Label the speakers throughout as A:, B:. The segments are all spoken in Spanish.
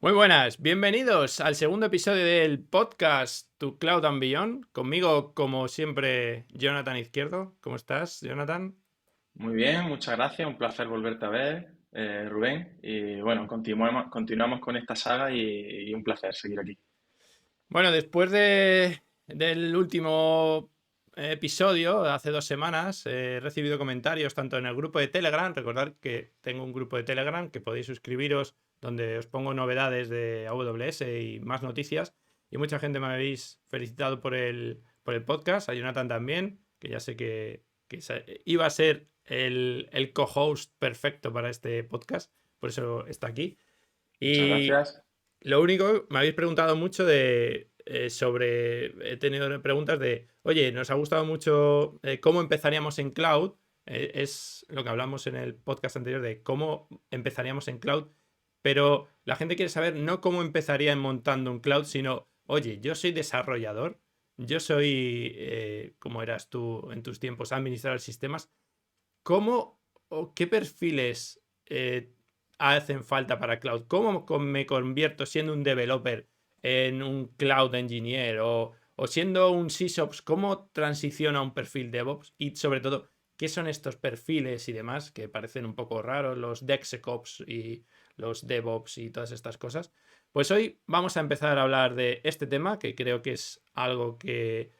A: Muy buenas, bienvenidos al segundo episodio del podcast To Cloud and Beyond. Conmigo, como siempre, Jonathan Izquierdo. ¿Cómo estás, Jonathan?
B: Muy bien, muchas gracias. Un placer volverte a ver, Rubén. Y bueno, continuamos con esta saga y un placer seguir aquí.
A: Bueno, del último episodio, hace 2 semanas, he recibido comentarios tanto en el grupo de Telegram. Recordad que tengo un grupo de Telegram que podéis suscribiros, donde os pongo novedades de AWS y más noticias. Y mucha gente me habéis felicitado por el podcast. A Jonathan también, que ya sé que iba a ser el co-host perfecto para este podcast. Por eso está aquí.
B: Muchas
A: Y
B: gracias.
A: lo único, me habéis preguntado mucho he tenido preguntas de, oye, nos ha gustado mucho cómo empezaríamos en cloud. Es lo que hablamos en el podcast anterior de cómo empezaríamos en cloud, pero la gente quiere saber no cómo empezaría montando un cloud, sino, oye, yo soy desarrollador, yo soy, como eras tú en tus tiempos, administrador de sistemas. ¿Cómo o qué perfiles hacen falta para cloud? ¿Cómo me convierto siendo un developer en un cloud engineer o siendo un SysOps? ¿Cómo transiciona un perfil DevOps? Y sobre todo, ¿qué son estos perfiles y demás que parecen un poco raros, los DevSecOps y los DevOps y todas estas cosas? Pues hoy vamos a empezar a hablar de este tema, que creo que es algo que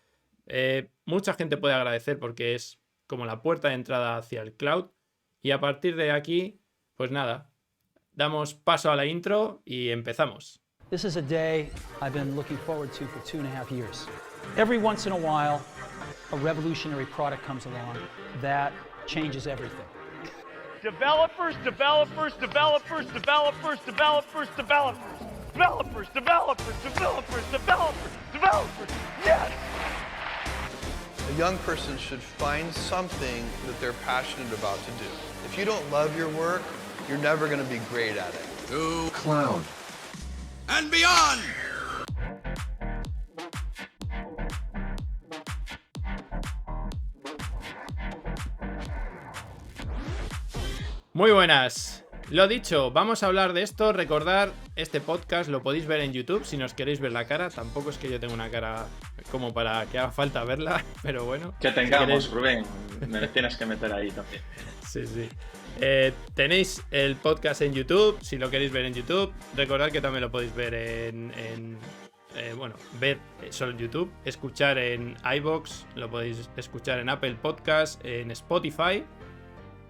A: mucha gente puede agradecer porque es como la puerta de entrada hacia el cloud. Y a partir de aquí, pues nada, damos paso a la intro y empezamos.
C: This is a day I've been looking forward to for 2.5 years. Every once in a while, a revolutionary product comes along that changes everything.
D: Developers, developers, developers, developers, developers, developers. Developers, developers, developers, developers, developers. Yes!
E: A young person should find something that they're passionate about to do. If you don't love your work, you're never going to be great at it.
F: To cloud and beyond.
A: Muy buenas. Lo dicho, vamos a hablar de esto. Recordar, este podcast lo podéis ver en YouTube si nos queréis ver la cara. Tampoco es que yo tenga una cara como para que haga falta verla, pero bueno.
B: Que
A: Si
B: tengamos,
A: queréis...
B: Rubén, me tienes que meter ahí también.
A: Sí, sí. Tenéis el podcast en YouTube, si lo queréis ver en YouTube. Recordad que también lo podéis ver ver solo en YouTube, escuchar en iVoox, lo podéis escuchar en Apple Podcast, en Spotify,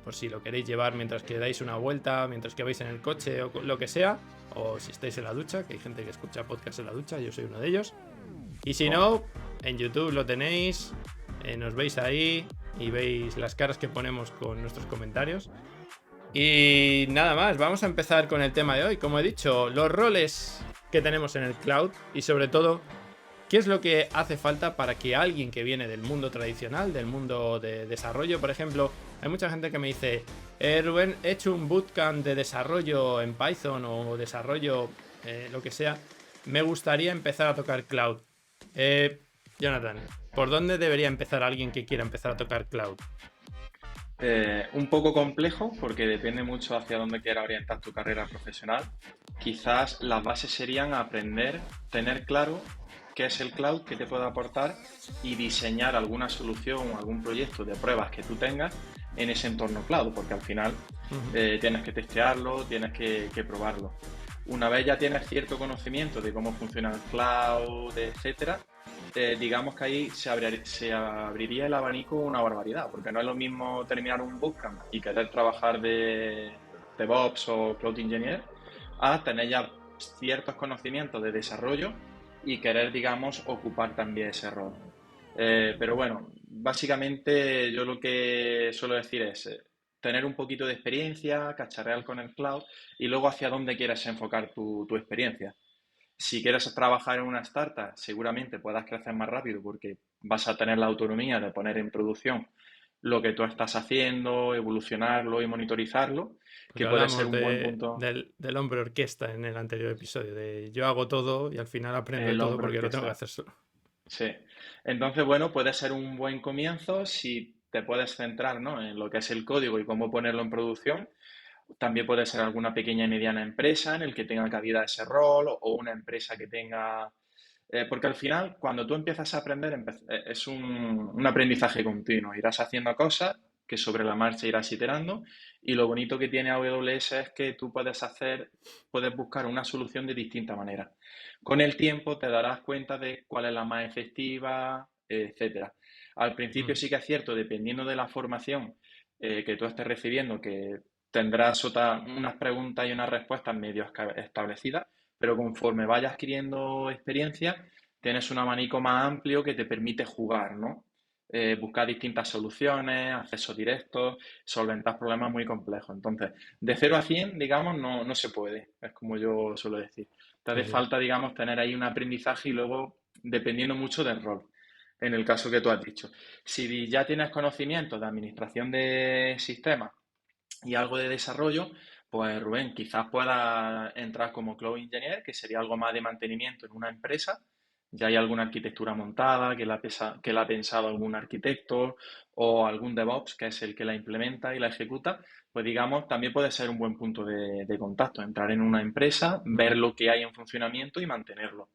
A: por si lo queréis llevar mientras que dais una vuelta, mientras que vais en el coche o lo que sea, o si estáis en la ducha, que hay gente que escucha podcast en la ducha, yo soy uno de ellos. Y si no, en YouTube lo tenéis, nos veis ahí y veis las caras que ponemos con nuestros comentarios. Y nada más, vamos a empezar con el tema de hoy. Como he dicho, los roles que tenemos en el cloud y sobre todo, ¿qué es lo que hace falta para que alguien que viene del mundo tradicional, del mundo de desarrollo, por ejemplo, hay mucha gente que me dice, Rubén, he hecho un bootcamp de desarrollo en Python o desarrollo lo que sea, me gustaría empezar a tocar cloud. Jonathan, ¿por dónde debería empezar alguien que quiera empezar a tocar cloud?
B: Un poco complejo porque depende mucho hacia dónde quieras orientar tu carrera profesional. Quizás las bases serían aprender, tener claro qué es el cloud, qué te puede aportar y diseñar alguna solución o algún proyecto de pruebas que tú tengas en ese entorno cloud, porque al final tienes que testearlo, tienes que probarlo. Una vez ya tienes cierto conocimiento de cómo funciona el cloud, etcétera, digamos que ahí se abriría el abanico una barbaridad, porque no es lo mismo terminar un bootcamp y querer trabajar de DevOps o Cloud Engineer a tener ya ciertos conocimientos de desarrollo y querer, digamos, ocupar también ese rol. Pero bueno, básicamente yo lo que suelo decir es tener un poquito de experiencia, cacharrear con el cloud y luego hacia dónde quieres enfocar tu experiencia. Si quieres trabajar en una startup, seguramente puedas crecer más rápido porque vas a tener la autonomía de poner en producción lo que tú estás haciendo, evolucionarlo y monitorizarlo,
A: Porque
B: que puede ser
A: hablamos
B: un buen punto.
A: del hombre orquesta en el anterior episodio, de yo hago todo y al final aprendo
B: El
A: todo
B: hombre
A: porque lo tengo que
B: orquesta.
A: hacer solo.
B: Sí. Entonces, bueno, puede ser un buen comienzo si te puedes centrar, ¿no?, en lo que es el código y cómo ponerlo en producción. También puede ser alguna pequeña y mediana empresa en el que tenga cabida ese rol o una empresa que tenga... porque al final, cuando tú empiezas a aprender, es un aprendizaje continuo. Irás haciendo cosas que sobre la marcha irás iterando y lo bonito que tiene AWS es que tú puedes buscar una solución de distintas maneras. Con el tiempo te darás cuenta de cuál es la más efectiva, etcétera. Al principio sí que es cierto, dependiendo de la formación que tú estés recibiendo, que tendrás unas preguntas y unas respuestas medio establecidas, pero conforme vayas adquiriendo experiencia, tienes un abanico más amplio que te permite jugar, ¿no? Buscar distintas soluciones, acceso directo, solventar problemas muy complejos. Entonces, de 0 a 100, digamos, no se puede, es como yo suelo decir. Te hace
A: Sí, sí.
B: falta, digamos, tener ahí un aprendizaje y luego, dependiendo mucho del rol, en el caso que tú has dicho. Si ya tienes conocimiento de administración de sistemas y algo de desarrollo, pues Rubén, quizás pueda entrar como Cloud Engineer, que sería algo más de mantenimiento en una empresa. Ya hay alguna arquitectura montada que la ha pensado algún arquitecto o algún DevOps, que es el que la implementa y la ejecuta. Pues digamos, también puede ser un buen punto de contacto, entrar en una empresa, ver
A: Ujú.
B: lo que hay en funcionamiento y mantenerlo.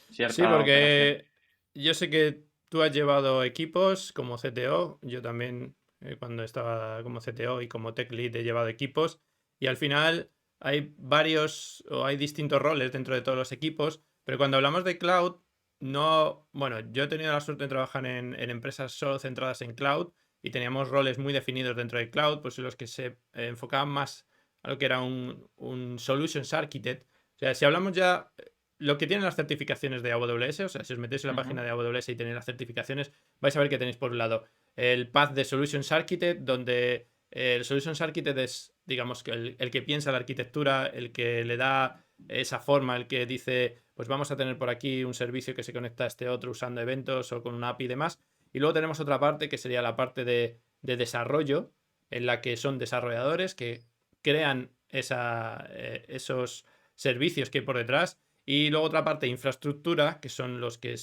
A: Sí,
B: Cierta operación.
A: porque yo sé que tú has llevado equipos como CTO, yo también cuando estaba como CTO y como Tech Lead he llevado equipos y al final hay varios o hay distintos roles dentro de todos los equipos, pero cuando hablamos de cloud, no, bueno, yo he tenido la suerte de trabajar en empresas solo centradas en cloud y teníamos roles muy definidos dentro de cloud, pues en los que se enfocaban más a lo que era un Solutions Architect. O sea, si hablamos ya lo que tienen las certificaciones de AWS, o sea, si os metéis en la
B: Ujú.
A: página de AWS y tenéis las certificaciones, vais a ver que tenéis por un lado el path de Solutions Architect, donde el Solutions Architect es, digamos, que el que piensa la arquitectura, el que le da esa forma, el que dice, pues vamos a tener por aquí un servicio que se conecta a este otro usando eventos o con una API y demás. Y luego tenemos otra parte que sería la parte de desarrollo, en la que son desarrolladores que crean esos servicios que hay por detrás y luego otra parte, infraestructura, que son los que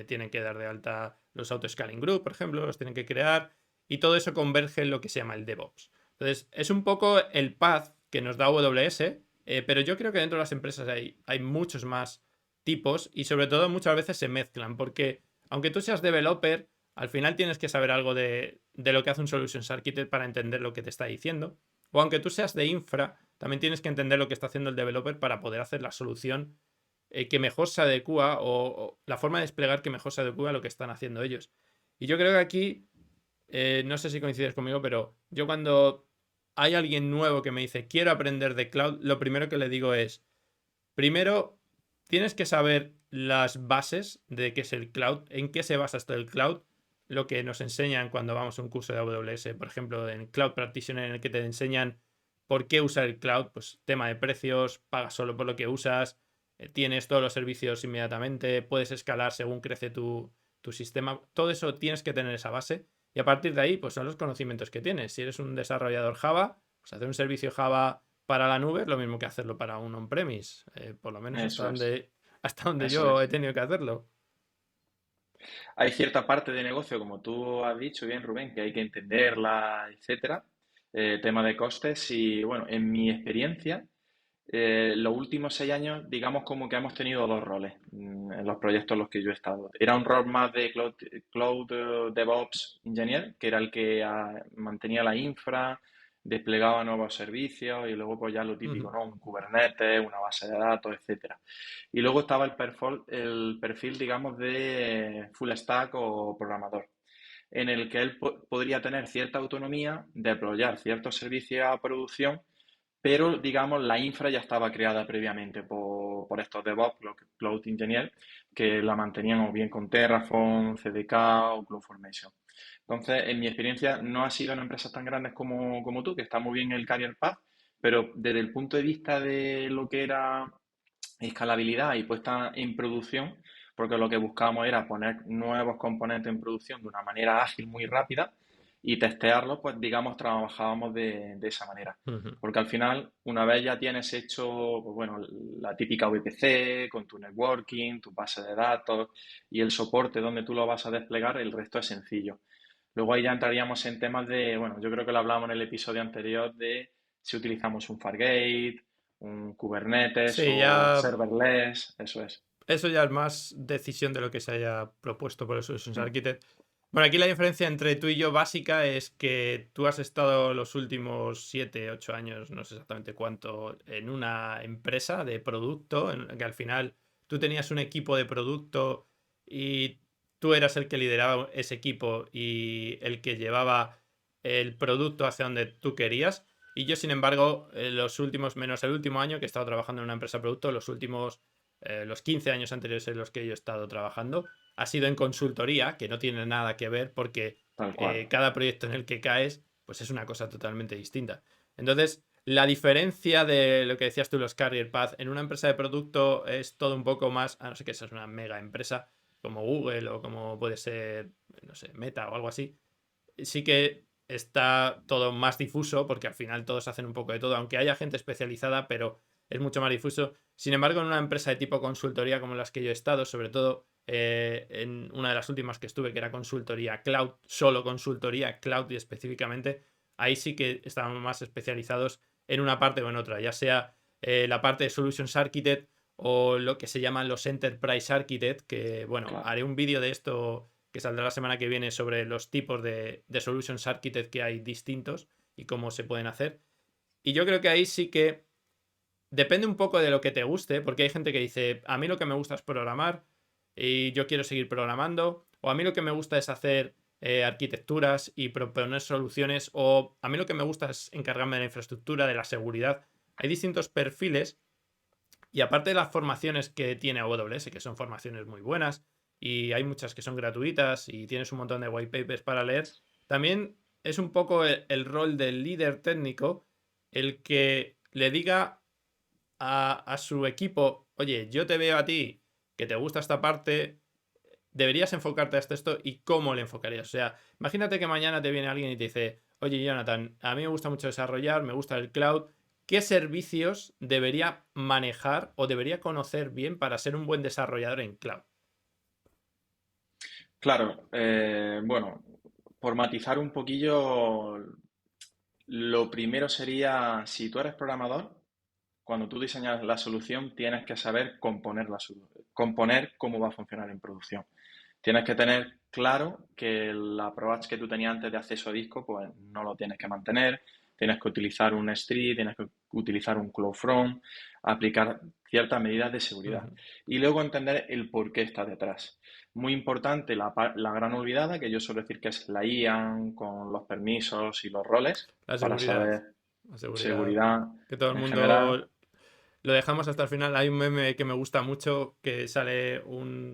A: tienen que dar de alta los auto-scaling group, por ejemplo, los tienen que crear. Y todo eso converge en lo que se llama el DevOps. Entonces, es un poco el path que nos da AWS, pero yo creo que dentro de las empresas hay muchos más tipos y sobre todo muchas veces se mezclan, porque aunque tú seas developer, al final tienes que saber algo de lo que hace un Solutions Architect para entender lo que te está diciendo. O aunque tú seas de infra, también tienes que entender lo que está haciendo el developer para poder hacer la solución que mejor se adecua o la forma de desplegar que mejor se adecua a lo que están haciendo ellos. Y yo creo que aquí, no sé si coincides conmigo, pero yo cuando hay alguien nuevo que me dice quiero aprender de cloud, lo primero que le digo es, primero, tienes que saber las bases de qué es el cloud, en qué se basa esto del cloud, lo que nos enseñan cuando vamos a un curso de AWS, por ejemplo, en Cloud Practitioner, en el que te enseñan por qué usar el cloud, pues tema de precios, pagas solo por lo que usas, tienes todos los servicios inmediatamente, puedes escalar según crece tu sistema, todo eso tienes que tener esa base y a partir de ahí pues son los conocimientos que tienes. Si eres un desarrollador Java, pues hacer un servicio Java para la nube es lo mismo que hacerlo para un on-premise, por lo menos
B: Eso es,
A: hasta donde
B: eso
A: yo
B: es.
A: he tenido que hacerlo.
B: Hay cierta parte de negocio, como tú has dicho bien, Rubén, que hay que entenderla, etcétera. Tema de costes y, bueno, en mi experiencia, los últimos 6 años, digamos como que hemos tenido dos roles en los proyectos en los que yo he estado. Era un rol más de Cloud DevOps Engineer, que era el que mantenía la infra, desplegaba nuevos servicios y luego pues ya lo típico,
A: Ujú.
B: ¿no? Un Kubernetes, una base de datos, etcétera. Y luego estaba el perfil, digamos, de full stack o programador, en el que él podría tener cierta autonomía, deployar ciertos servicios a producción, pero digamos la infra ya estaba creada previamente por estos DevOps, los Cloud Engineer, que la mantenían o bien con Terraform, CDK o CloudFormation. Entonces, en mi experiencia, no ha sido en empresas tan grandes como tú, que está muy bien el Career Path, pero desde el punto de vista de lo que era escalabilidad y puesta en producción, porque lo que buscábamos era poner nuevos componentes en producción de una manera ágil, muy rápida, y testearlos, pues digamos, trabajábamos de esa manera.
A: Ujú.
B: Porque al final, una vez ya tienes hecho, pues bueno, la típica VPC, con tu networking, tu base de datos y el soporte donde tú lo vas a desplegar, el resto es sencillo. Luego ahí ya entraríamos en temas de, bueno, yo creo que lo hablábamos en el episodio anterior de si utilizamos un Fargate, un Kubernetes
A: Sí,
B: o
A: ya
B: serverless, eso es.
A: eso ya es más decisión de lo que se haya propuesto por el Solutions
B: Mm.
A: Architect. Bueno, aquí la diferencia entre tú y yo básica es que tú has estado los últimos 7, 8 años, no sé exactamente cuánto, en una empresa de producto, en que al final tú tenías un equipo de producto y tú eras el que lideraba ese equipo y el que llevaba el producto hacia donde tú querías. Y yo, sin embargo, los últimos, menos el último año que he estado trabajando en una empresa de producto, los 15 años anteriores en los que yo he estado trabajando, ha sido en consultoría, que no tiene nada que ver porque
B: Tal cual.
A: cada proyecto en el que caes, pues es una cosa totalmente distinta. Entonces, la diferencia de lo que decías tú, los career path, en una empresa de producto es todo un poco más, a no ser que seas una mega empresa como Google o como puede ser, no sé, Meta o algo así, sí que está todo más difuso porque al final todos hacen un poco de todo, aunque haya gente especializada, pero es mucho más difuso. Sin embargo, en una empresa de tipo consultoría como las que yo he estado, sobre todo en una de las últimas que estuve, que era consultoría cloud, solo consultoría cloud y específicamente, ahí sí que estábamos más especializados en una parte o en otra, ya sea la parte de Solutions Architect o lo que se llaman los Enterprise Architect, que bueno,
B: Claro.
A: haré un vídeo de esto que saldrá la semana que viene sobre los tipos de Solutions Architect que hay distintos y cómo se pueden hacer. Y yo creo que ahí sí que depende un poco de lo que te guste, porque hay gente que dice, a mí lo que me gusta es programar y yo quiero seguir programando, o a mí lo que me gusta es hacer arquitecturas y proponer soluciones, o a mí lo que me gusta es encargarme de la infraestructura, de la seguridad. Hay distintos perfiles y aparte de las formaciones que tiene AWS, que son formaciones muy buenas, y hay muchas que son gratuitas y tienes un montón de white papers para leer, también es un poco el rol del líder técnico el que le diga a su equipo, oye, yo te veo a ti que te gusta esta parte, deberías enfocarte hasta esto y cómo le enfocarías. O sea, imagínate que mañana te viene alguien y te dice, oye, Jonathan, a mí me gusta mucho desarrollar, me gusta el cloud, ¿qué servicios debería manejar o debería conocer bien para ser un buen desarrollador en cloud?
B: Claro, bueno, por matizar un poquillo, lo primero sería, si tú eres programador, cuando tú diseñas la solución, tienes que saber componer cómo va a funcionar en producción. Tienes que tener claro que el approach que tú tenías antes de acceso a disco, pues no lo tienes que mantener. Tienes que utilizar un S3, tienes que utilizar un CloudFront, aplicar ciertas medidas de seguridad.
A: Ujú.
B: Y luego entender el por qué está detrás. Muy importante la gran olvidada, que yo suelo decir que es la IAM, con los permisos y los roles,
A: La
B: para
A: seguridad.
B: saber
A: La seguridad.
B: seguridad
A: Que todo el
B: en general.
A: mundo lo dejamos hasta el final. Hay un meme que me gusta mucho que sale una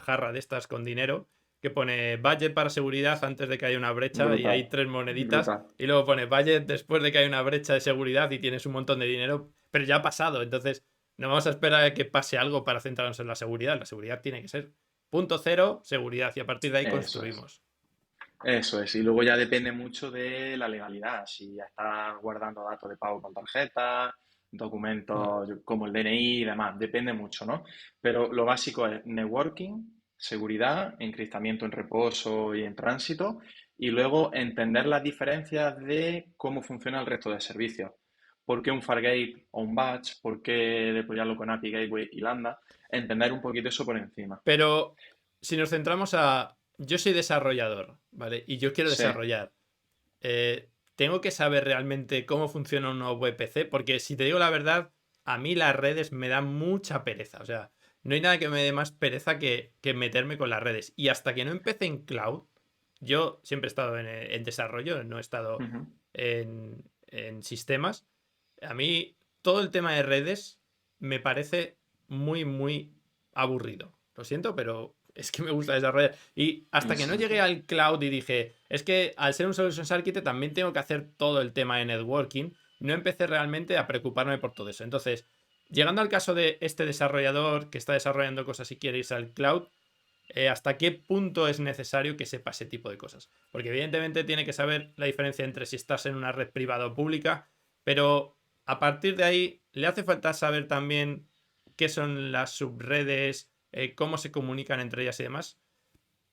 A: jarra de estas con dinero que pone budget para seguridad antes de que haya una brecha y hay
B: Brutal,
A: 3 moneditas
B: brutal.
A: y luego pone budget después de que haya una brecha de seguridad y tienes un montón de dinero, pero ya ha pasado, entonces no vamos a esperar a que pase algo para centrarnos en la seguridad. La seguridad tiene que ser punto cero, seguridad, y a partir de ahí
B: Eso es.
A: construimos.
B: Eso es, y luego ya depende mucho de la legalidad, si ya estás guardando datos de pago con tarjeta,
A: Mm.
B: documentos como el DNI y demás, depende mucho, ¿no? Pero lo básico es networking, seguridad, encriptamiento en reposo y en tránsito, y luego entender las diferencias de cómo funciona el resto de servicios. ¿Por qué un Fargate o un Batch? ¿Por qué deployarlo con API Gateway y Lambda? Entender un poquito eso por encima.
A: Pero si nos centramos a... Yo soy desarrollador, ¿vale? Y yo quiero
B: Sí,
A: desarrollar. Tengo que saber realmente cómo funciona un nuevo VPC, porque si te digo la verdad, a mí las redes me dan mucha pereza. O sea, no hay nada que me dé más pereza que meterme con las redes. Y hasta que no empecé en cloud, yo siempre he estado en desarrollo, no he estado
B: ujú,
A: en sistemas. A mí todo el tema de redes me parece muy, muy aburrido. Lo siento, pero es que me gusta desarrollar. Y hasta que no
B: exacto.
A: llegué al cloud y dije, es que al ser un Solutions Architect también tengo que hacer todo el tema de networking, no empecé realmente a preocuparme por todo eso. Entonces, llegando al caso de este desarrollador que está desarrollando cosas y quiere irse al cloud, ¿hasta qué punto es necesario que sepa ese tipo de cosas? Porque evidentemente tiene que saber la diferencia entre si estás en una red privada o pública, pero a partir de ahí le hace falta saber también qué son las subredes, cómo se comunican entre ellas y demás.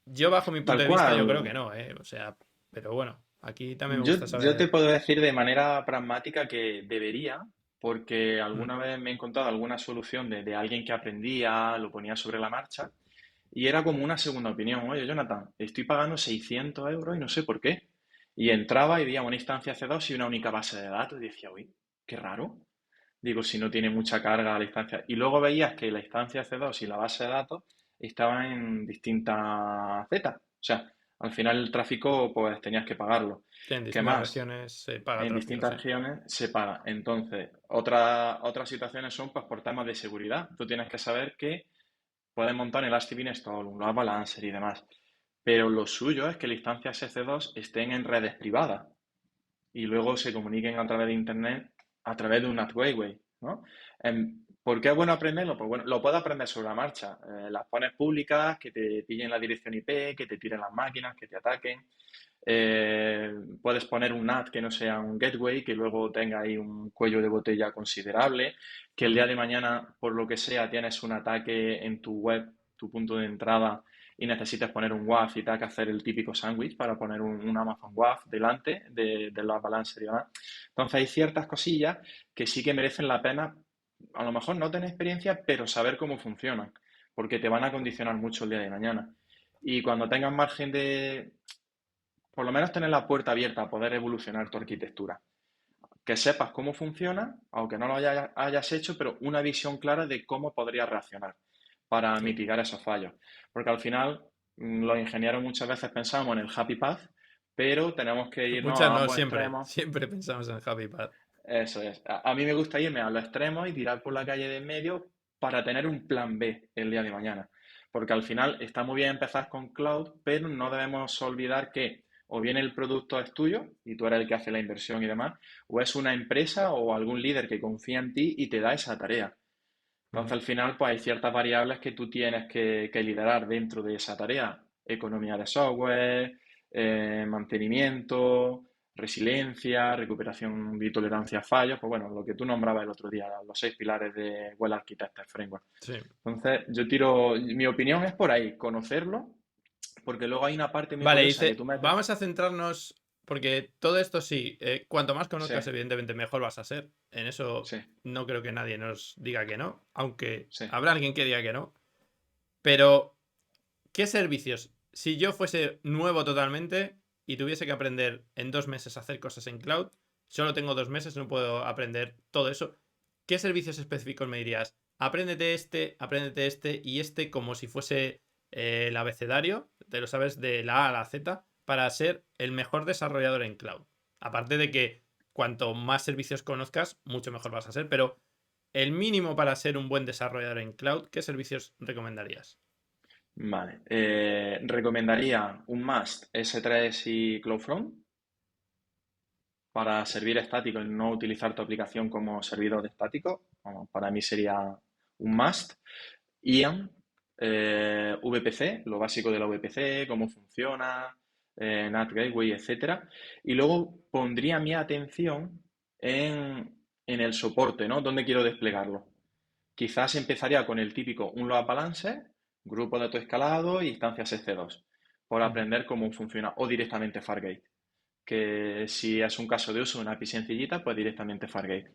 A: Yo bajo mi punto
B: Tal
A: de vista yo creo
B: cual.
A: que no, o sea, pero bueno. Aquí también me
B: Yo,
A: gusta
B: yo te
A: saber.
B: puedo decir de manera pragmática que debería, porque
A: Mm,
B: alguna vez me he encontrado alguna solución de alguien que aprendía, lo ponía sobre la marcha, y era como una segunda opinión. Oye, Jonathan, estoy pagando 600 euros y no sé por qué. Y entraba y veía una instancia C2 y una única base de datos y decía, uy, qué raro. Digo, si no tiene mucha carga la instancia. Y luego veías que la instancia C2 y la base de datos estaban en distintas Z. O sea, al final el tráfico, pues tenías que pagarlo.
A: en
B: ¿Qué
A: distintas
B: más?
A: regiones se paga
B: En
A: tráfico,
B: distintas
A: sí.
B: regiones se paga. Entonces, otras situaciones son pues por temas de seguridad. Tú tienes que saber que puedes montar el Elastic Beanstalk, un Load Balancer y demás. Pero lo suyo es que las instancias EC2 estén en redes privadas y luego se comuniquen a través de Internet a través de un NAT Gateway, ¿no? ¿Por qué es bueno aprenderlo? Pues bueno, lo puedes aprender sobre la marcha. Las pones públicas, que te pillen la dirección IP, que te tiren las máquinas, que te ataquen. Puedes poner un NAT que no sea un gateway, que luego tenga ahí un cuello de botella considerable, que el día
A: Ujú.
B: de mañana, por lo que sea, tienes un ataque en tu web, tu punto de entrada, y necesitas poner un WAF y te que hacer el típico sándwich para poner un Amazon WAF delante de los balances y demás. Entonces hay ciertas cosillas que sí que merecen la pena, a lo mejor no tener experiencia, pero saber cómo funcionan, porque te van a condicionar mucho el día de mañana. Y cuando tengas margen de, por lo menos tener la puerta abierta a poder evolucionar tu arquitectura. Que sepas cómo funciona, aunque no lo hayas hecho, pero una visión clara de cómo podrías reaccionar para
A: Sí.
B: mitigar esos fallos. Porque al final, los ingenieros muchas veces pensamos en el happy path, pero tenemos que irnos
A: Muchas
B: a
A: no,
B: ambos
A: siempre.
B: extremos.
A: Siempre pensamos en Happy Path.
B: Eso es. A mí me gusta irme a los extremos y tirar por la calle de en medio para tener un plan B el día de mañana. Porque al final está muy bien empezar con cloud, pero no debemos olvidar que o bien el producto es tuyo y tú eres el que hace la inversión y demás, o es una empresa o algún líder que confía en ti y te da esa tarea. Entonces
A: Ujú.
B: al final pues hay ciertas variables que tú tienes que liderar dentro de esa tarea. Economía de software, mantenimiento, resiliencia, recuperación y tolerancia a fallos, pues bueno, lo que tú nombrabas el otro día, los 6 pilares de Well Architected Framework.
A: Sí.
B: Entonces, mi opinión es por ahí, conocerlo, porque luego hay una parte muy
A: Vale,
B: curiosa que
A: dice,
B: tú metes.
A: vamos a centrarnos, porque todo esto sí, cuanto más
B: Sí,
A: conozcas, evidentemente mejor vas a ser. En eso
B: sí,
A: no creo que nadie nos diga que no, aunque
B: sí.
A: habrá alguien que diga que no. Pero, ¿qué servicios? Si yo fuese nuevo totalmente y tuviese que aprender en 2 meses a hacer cosas en cloud, solo tengo 2 meses, no puedo aprender todo eso. ¿Qué servicios específicos me dirías? Apréndete este y este como si fuese el abecedario, te lo sabes de la A a la Z, para ser el mejor desarrollador en cloud. Aparte de que cuanto más servicios conozcas, mucho mejor vas a ser, pero el mínimo para ser un buen desarrollador en cloud, ¿qué servicios recomendarías?
B: Vale. Recomendaría un must S3 y CloudFront para servir estático y no utilizar tu aplicación como servidor estático. Bueno, para mí sería un must. IAM, VPC, lo básico de la VPC, cómo funciona, NAT Gateway, etcétera. Y luego pondría mi atención en el soporte, ¿no? ¿Dónde quiero desplegarlo? Quizás empezaría con el típico un load balancer, grupo de autoescalado y instancias EC2, por
A: Ujú.
B: aprender cómo funciona, o directamente Fargate, que si es un caso de uso, una API sencillita, pues directamente Fargate.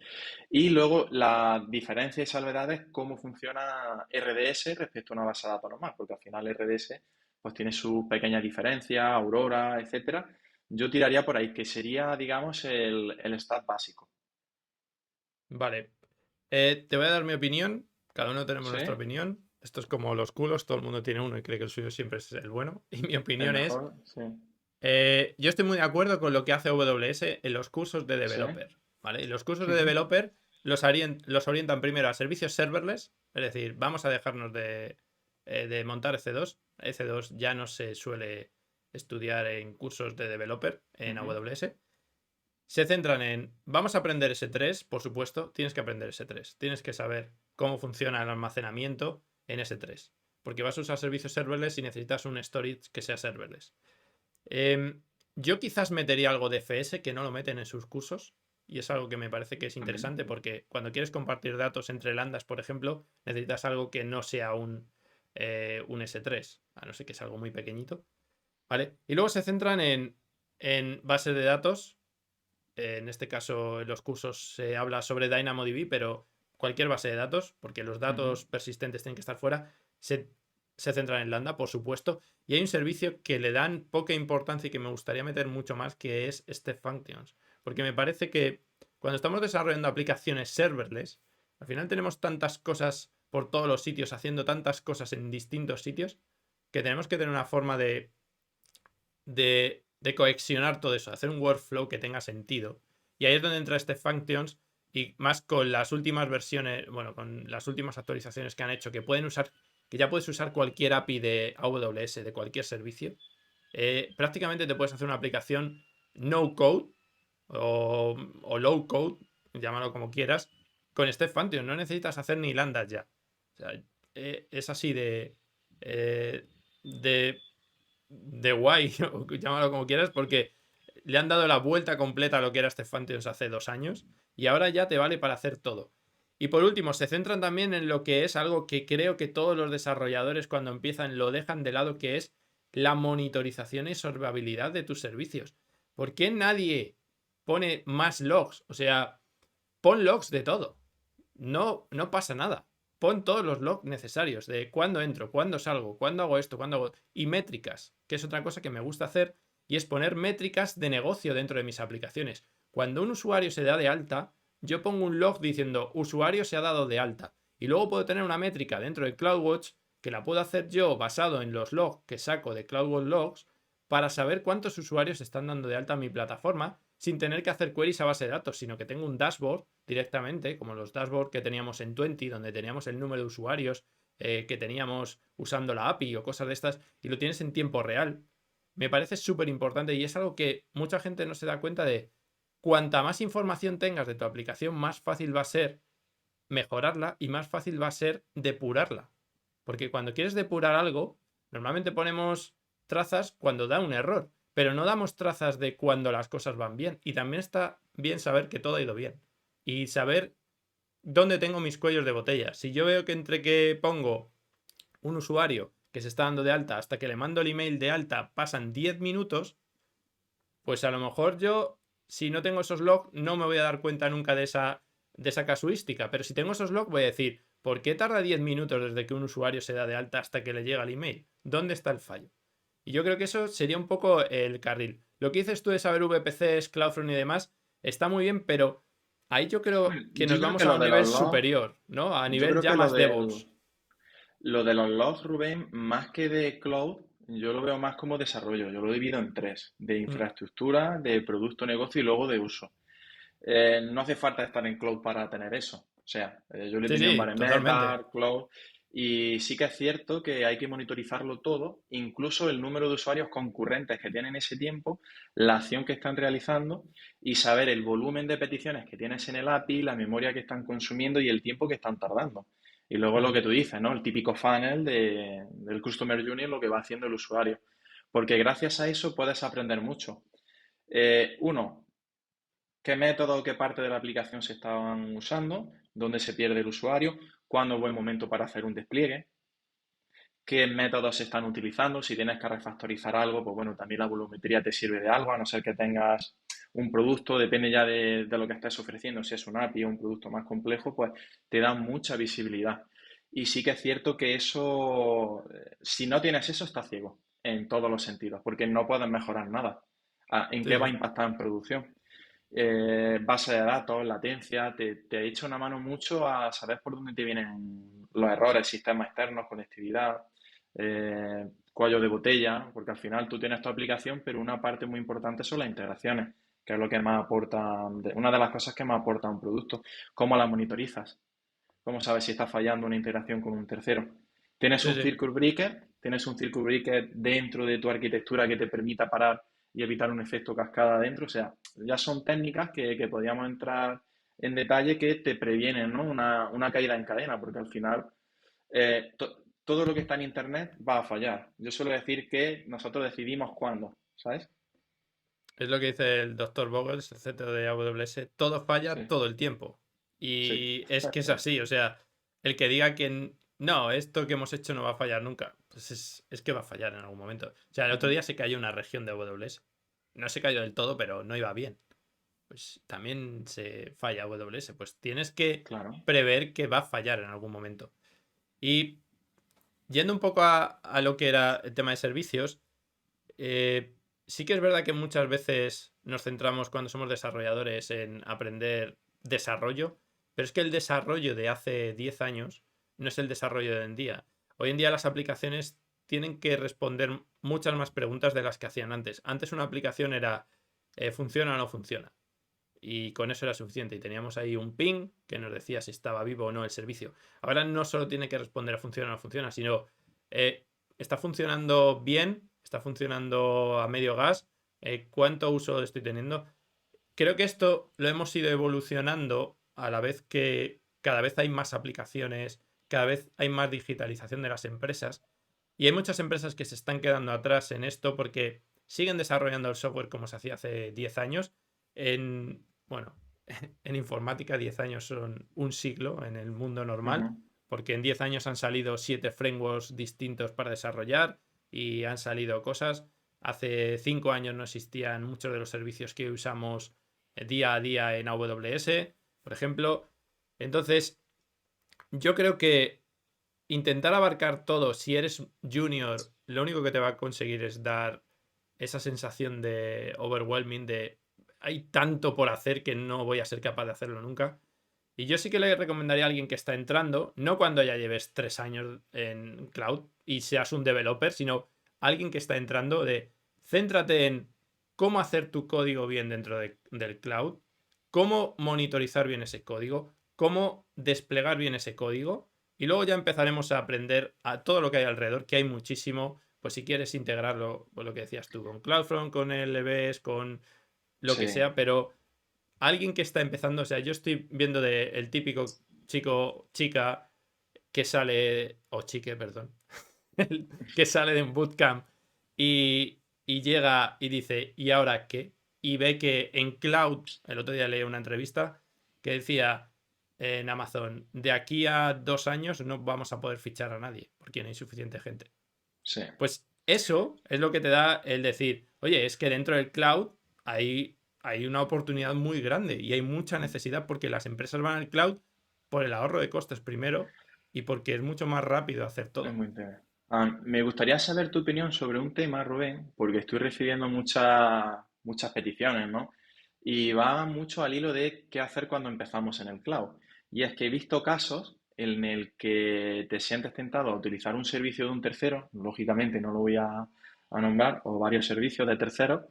B: Y luego la diferencia y salvedades, cómo funciona RDS respecto a una base de datos normal, porque al final RDS pues tiene sus pequeñas diferencias, Aurora, etcétera. Yo tiraría por ahí, que sería, digamos, el stack básico.
A: Vale. Te voy a dar mi opinión. Cada uno tenemos
B: ¿Sí?
A: nuestra opinión. Esto es como los culos, todo el mundo tiene uno y cree que el suyo siempre es el bueno. Y mi
B: El
A: opinión es,
B: mejor, sí.
A: yo estoy muy de acuerdo con lo que hace AWS en los cursos de
B: Sí.
A: developer. ¿Vale? Y los cursos de
B: Ujú.
A: developer los orientan primero a servicios serverless, es decir, vamos a dejarnos de montar EC2. EC2 ya no se suele estudiar en cursos de developer en
B: Ujú.
A: AWS. Se centran en, vamos a aprender S3, por supuesto, tienes que aprender S3, tienes que saber cómo funciona el almacenamiento en S3, porque vas a usar servicios serverless y necesitas un storage que sea serverless. Yo quizás metería algo de FS que no lo meten en sus cursos, y es algo que me parece que es
B: Ujú.
A: interesante, porque cuando quieres compartir datos entre lambdas, por ejemplo, necesitas algo que no sea un S3, a no ser que sea algo muy pequeñito. ¿Vale? Y luego se centran en en bases de datos. En este caso, en los cursos se habla sobre DynamoDB, pero cualquier base de datos, porque los datos persistentes tienen que estar fuera, se centran en Lambda, por supuesto. Y hay un servicio que le dan poca importancia y que me gustaría meter mucho más, que es Step Functions. Porque me parece que cuando estamos desarrollando aplicaciones serverless, al final tenemos tantas cosas por todos los sitios, haciendo tantas cosas en distintos sitios, que tenemos que tener una forma de coexionar todo eso, hacer un workflow que tenga sentido. Y ahí es donde entra Step Functions, y más con las últimas versiones, bueno, con las últimas actualizaciones que han hecho, que ya puedes usar cualquier API de AWS, de cualquier servicio. Prácticamente te puedes hacer una aplicación no code o low code, llámalo como quieras, con Step Functions. No necesitas hacer ni lambdas ya. O sea, es así de guay, o llámalo como quieras, porque le han dado la vuelta completa a lo que era Step Functions hace 2 años y ahora ya te vale para hacer todo. Y por último, se centran también en lo que es algo que creo que todos los desarrolladores cuando empiezan lo dejan de lado, que es la monitorización y observabilidad de tus servicios. ¿Por qué nadie pone más logs? O sea, pon logs de todo. No pasa nada. Pon todos los logs necesarios de cuándo entro, cuándo salgo, cuándo hago esto, cuándo hago... Y métricas, que es otra cosa que me gusta hacer, y es poner métricas de negocio dentro de mis aplicaciones. Cuando un usuario se da de alta, yo pongo un log diciendo usuario se ha dado de alta. Y luego puedo tener una métrica dentro de CloudWatch que la puedo hacer yo basado en los logs que saco de CloudWatch Logs para saber cuántos usuarios están dando de alta en mi plataforma sin tener que hacer queries a base de datos, sino que tengo un dashboard directamente, como los dashboards que teníamos en Twenty, donde teníamos el número de usuarios que teníamos usando la API o cosas de estas, y lo tienes en tiempo real. Me parece súper importante y es algo que mucha gente no se da cuenta de. Cuanta más información tengas de tu aplicación, más fácil va a ser mejorarla y más fácil va a ser depurarla. Porque cuando quieres depurar algo, normalmente ponemos trazas cuando da un error, pero no damos trazas de cuando las cosas van bien. Y también está bien saber que todo ha ido bien. Y saber dónde tengo mis cuellos de botella. Si yo veo que entre que pongo un usuario que se está dando de alta hasta que le mando el email de alta pasan 10 minutos, pues a lo mejor yo, si no tengo esos logs, no me voy a dar cuenta nunca de esa casuística. Pero si tengo esos logs, voy a decir, ¿por qué tarda 10 minutos desde que un usuario se da de alta hasta que le llega el email? ¿Dónde está el fallo? Y yo creo que eso sería un poco el carril. Lo que dices tú de saber VPCs, CloudFront y demás, está muy bien, pero ahí yo creo que nos vamos a un nivel superior, ¿no? A nivel ya más DevOps.
B: Lo de los logs, Rubén, más que de cloud, yo lo veo más como desarrollo. Yo lo divido en 3, de infraestructura, de producto, negocio y luego de uso. No hace falta estar en cloud para tener eso. O sea, yo le he tenido en Bare cloud, y sí que es cierto que hay que monitorizarlo todo, incluso el número de usuarios concurrentes que tienen ese tiempo, la acción que están realizando y saber el volumen de peticiones que tienes en el API, la memoria que están consumiendo y el tiempo que están tardando. Y luego lo que tú dices, ¿no? El típico funnel del Customer Journey, lo que va haciendo el usuario. Porque gracias a eso puedes aprender mucho. Uno, qué método o qué parte de la aplicación se estaban usando, dónde se pierde el usuario, cuándo es buen momento para hacer un despliegue, qué métodos se están utilizando, si tienes que refactorizar algo, pues bueno, también la volumetría te sirve de algo, a no ser que tengas un producto, depende ya de lo que estés ofreciendo, si es un API o un producto más complejo, pues te da mucha visibilidad. Y sí que es cierto que eso, si no tienes eso, estás ciego en todos los sentidos, porque no puedes mejorar nada. ¿En qué va a impactar en producción? Base de datos, latencia, te echa una mano mucho a saber por dónde te vienen los errores, sistemas externos, conectividad, cuello de botella, porque al final tú tienes tu aplicación, pero una parte muy importante son las integraciones, que es lo que más aporta, una de las cosas que más aporta un producto. ¿Cómo las monitorizas? ¿Cómo sabes si está fallando una integración con un tercero? Tienes un circuit breaker dentro de tu arquitectura que te permita parar y evitar un efecto cascada dentro. O sea, ya son técnicas que podríamos entrar en detalle que te previenen, ¿no? Una caída en cadena, porque al final todo lo que está en Internet va a fallar. Yo suelo decir que nosotros decidimos cuándo, ¿sabes?
A: Es lo que dice el Dr. Vogels, el CTO de AWS, todo falla todo el tiempo. Y es que es así, o sea, el que diga que no, esto que hemos hecho no va a fallar nunca, pues es que va a fallar en algún momento. O sea, el otro día se cayó una región de AWS. no se cayó del todo, pero no iba bien. Pues también se falla AWS. Pues tienes que
B: Claro.
A: prever que va a fallar en algún momento. Y yendo un poco a lo que era el tema de servicios, sí que es verdad que muchas veces nos centramos cuando somos desarrolladores en aprender desarrollo, pero es que el desarrollo de hace 10 años no es el desarrollo de hoy en día. Hoy en día las aplicaciones tienen que responder muchas más preguntas de las que hacían antes. Antes una aplicación era ¿funciona o no funciona? Y con eso era suficiente. Y teníamos ahí un ping que nos decía si estaba vivo o no el servicio. Ahora no solo tiene que responder a funciona o no funciona, sino ¿está funcionando bien? ¿Está funcionando a medio gas? ¿Cuánto uso estoy teniendo? Creo que esto lo hemos ido evolucionando a la vez que cada vez hay más aplicaciones, cada vez hay más digitalización de las empresas. Y hay muchas empresas que se están quedando atrás en esto porque siguen desarrollando el software como se hacía hace 10 años. Bueno, en informática 10 años son un siglo en el mundo normal, porque en 10 años han salido 7 frameworks distintos para desarrollar y han salido cosas. Hace 5 años no existían muchos de los servicios que usamos día a día en AWS, por ejemplo. Entonces, yo creo que intentar abarcar todo, si eres junior, lo único que te va a conseguir es dar esa sensación de overwhelming, de hay tanto por hacer que no voy a ser capaz de hacerlo nunca. Y yo sí que le recomendaría a alguien que está entrando, no cuando ya lleves 3 años en cloud y seas un developer, sino alguien que está entrando, de céntrate en cómo hacer tu código bien dentro del cloud, cómo monitorizar bien ese código, cómo desplegar bien ese código, y luego ya empezaremos a aprender a todo lo que hay alrededor, que hay muchísimo. Pues si quieres integrarlo, pues lo que decías tú, con CloudFront, con LBS, con lo que
B: Sí.
A: sea, pero alguien que está empezando, o sea, yo estoy viendo el típico chico, chica que sale, o chique, perdón, que sale de un bootcamp y llega y dice, ¿y ahora qué? Y ve que en cloud, el otro día leí una entrevista que decía en Amazon, de aquí a 2 años no vamos a poder fichar a nadie porque no hay suficiente gente.
B: Sí.
A: Pues eso es lo que te da el decir, oye, es que dentro del cloud hay una oportunidad muy grande y hay mucha necesidad porque las empresas van al cloud por el ahorro de costes primero y porque es mucho más rápido hacer
B: Es
A: todo.
B: muy interesante. Me gustaría saber tu opinión sobre un tema, Rubén, porque estoy recibiendo muchas peticiones, ¿no? Y va mucho al hilo de qué hacer cuando empezamos en el cloud. Y es que he visto casos en el que te sientes tentado a utilizar un servicio de un tercero, lógicamente no lo voy a nombrar, o varios servicios de terceros,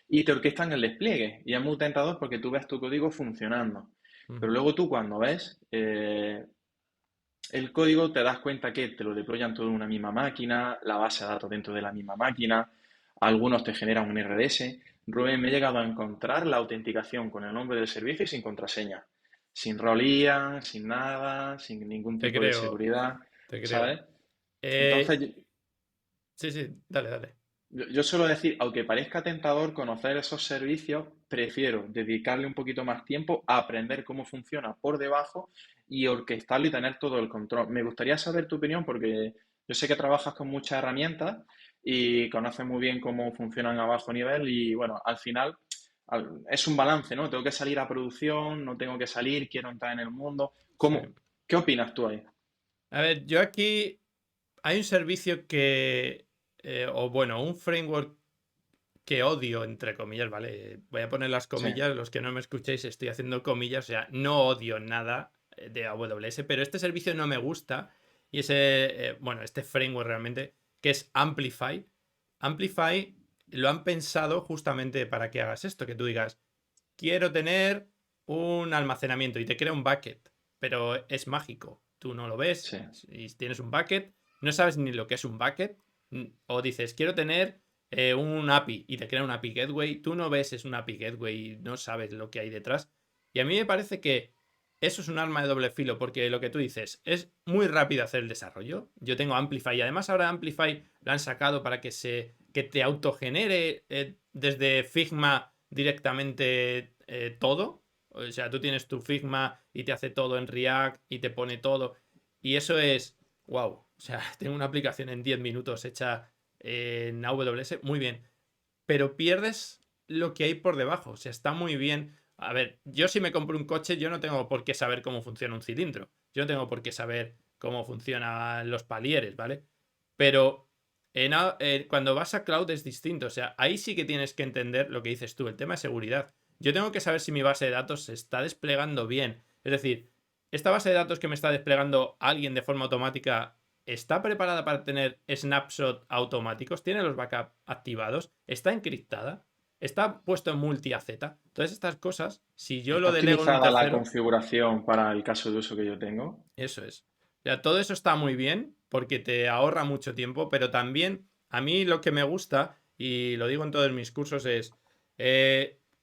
B: y te orquestan el despliegue. Y es muy tentador porque tú ves tu código funcionando. Pero luego tú cuando ves el código, te das cuenta que te lo deployan todo en una misma máquina, la base de datos dentro de la misma máquina, algunos te generan un RDS. Rubén, me he llegado a encontrar la autenticación con el nombre del servicio y sin contraseña, sin rolía, sin nada, sin ningún
A: Te
B: tipo de
A: creo,
B: seguridad,
A: te creo.
B: ¿sabes? Entonces,
A: Sí, dale.
B: yo suelo decir, aunque parezca tentador conocer esos servicios, prefiero dedicarle un poquito más tiempo a aprender cómo funciona por debajo y orquestarlo y tener todo el control. Me gustaría saber tu opinión porque yo sé que trabajas con muchas herramientas y conoces muy bien cómo funcionan a bajo nivel y bueno, al final es un balance, ¿no? Tengo que salir a producción, no tengo que salir, quiero entrar en el mundo.
A: Sí.
B: ¿Qué opinas tú ahí?
A: A ver, yo aquí hay un servicio un framework que odio, entre comillas, ¿vale? Voy a poner las
B: Sí,
A: comillas, los que no me escuchéis, estoy haciendo comillas, o sea, no odio nada de AWS, pero este servicio no me gusta y este framework realmente, que es Amplify. Amplify lo han pensado justamente para que hagas esto, que tú digas, quiero tener un almacenamiento y te crea un bucket, pero es mágico. Tú no lo ves
B: sí,
A: y tienes un bucket, no sabes ni lo que es un bucket, o dices, quiero tener un API y te crea un API Gateway, tú no ves es un API Gateway y no sabes lo que hay detrás. Y a mí me parece que eso es un arma de doble filo, porque lo que tú dices es muy rápido hacer el desarrollo. Yo tengo Amplify y además ahora Amplify lo han sacado para que te autogenere desde Figma directamente todo. O sea, tú tienes tu Figma y te hace todo en React y te pone todo. Y eso es, wow. O sea, tengo una aplicación en 10 minutos hecha en AWS, muy bien. Pero pierdes lo que hay por debajo. O sea, está muy bien. A ver, yo si me compro un coche, yo no tengo por qué saber cómo funciona un cilindro. Yo no tengo por qué saber cómo funcionan los palieres, ¿vale? Pero cuando vas a cloud es distinto. O sea, ahí sí que tienes que entender lo que dices tú, el tema de seguridad. Yo tengo que saber si mi base de datos se está desplegando bien. Es decir, esta base de datos que me está desplegando alguien de forma automática está preparada para tener snapshot automáticos, tiene los backups activados, está encriptada, está puesto en multi-AZ. Todas estas cosas, si yo
B: ¿Está
A: lo delego en un
B: optimizada la
A: tercero,
B: configuración para el caso de uso que yo tengo?
A: eso es. O sea, todo eso está muy bien porque te ahorra mucho tiempo, pero también a mí lo que me gusta, y lo digo en todos mis cursos, es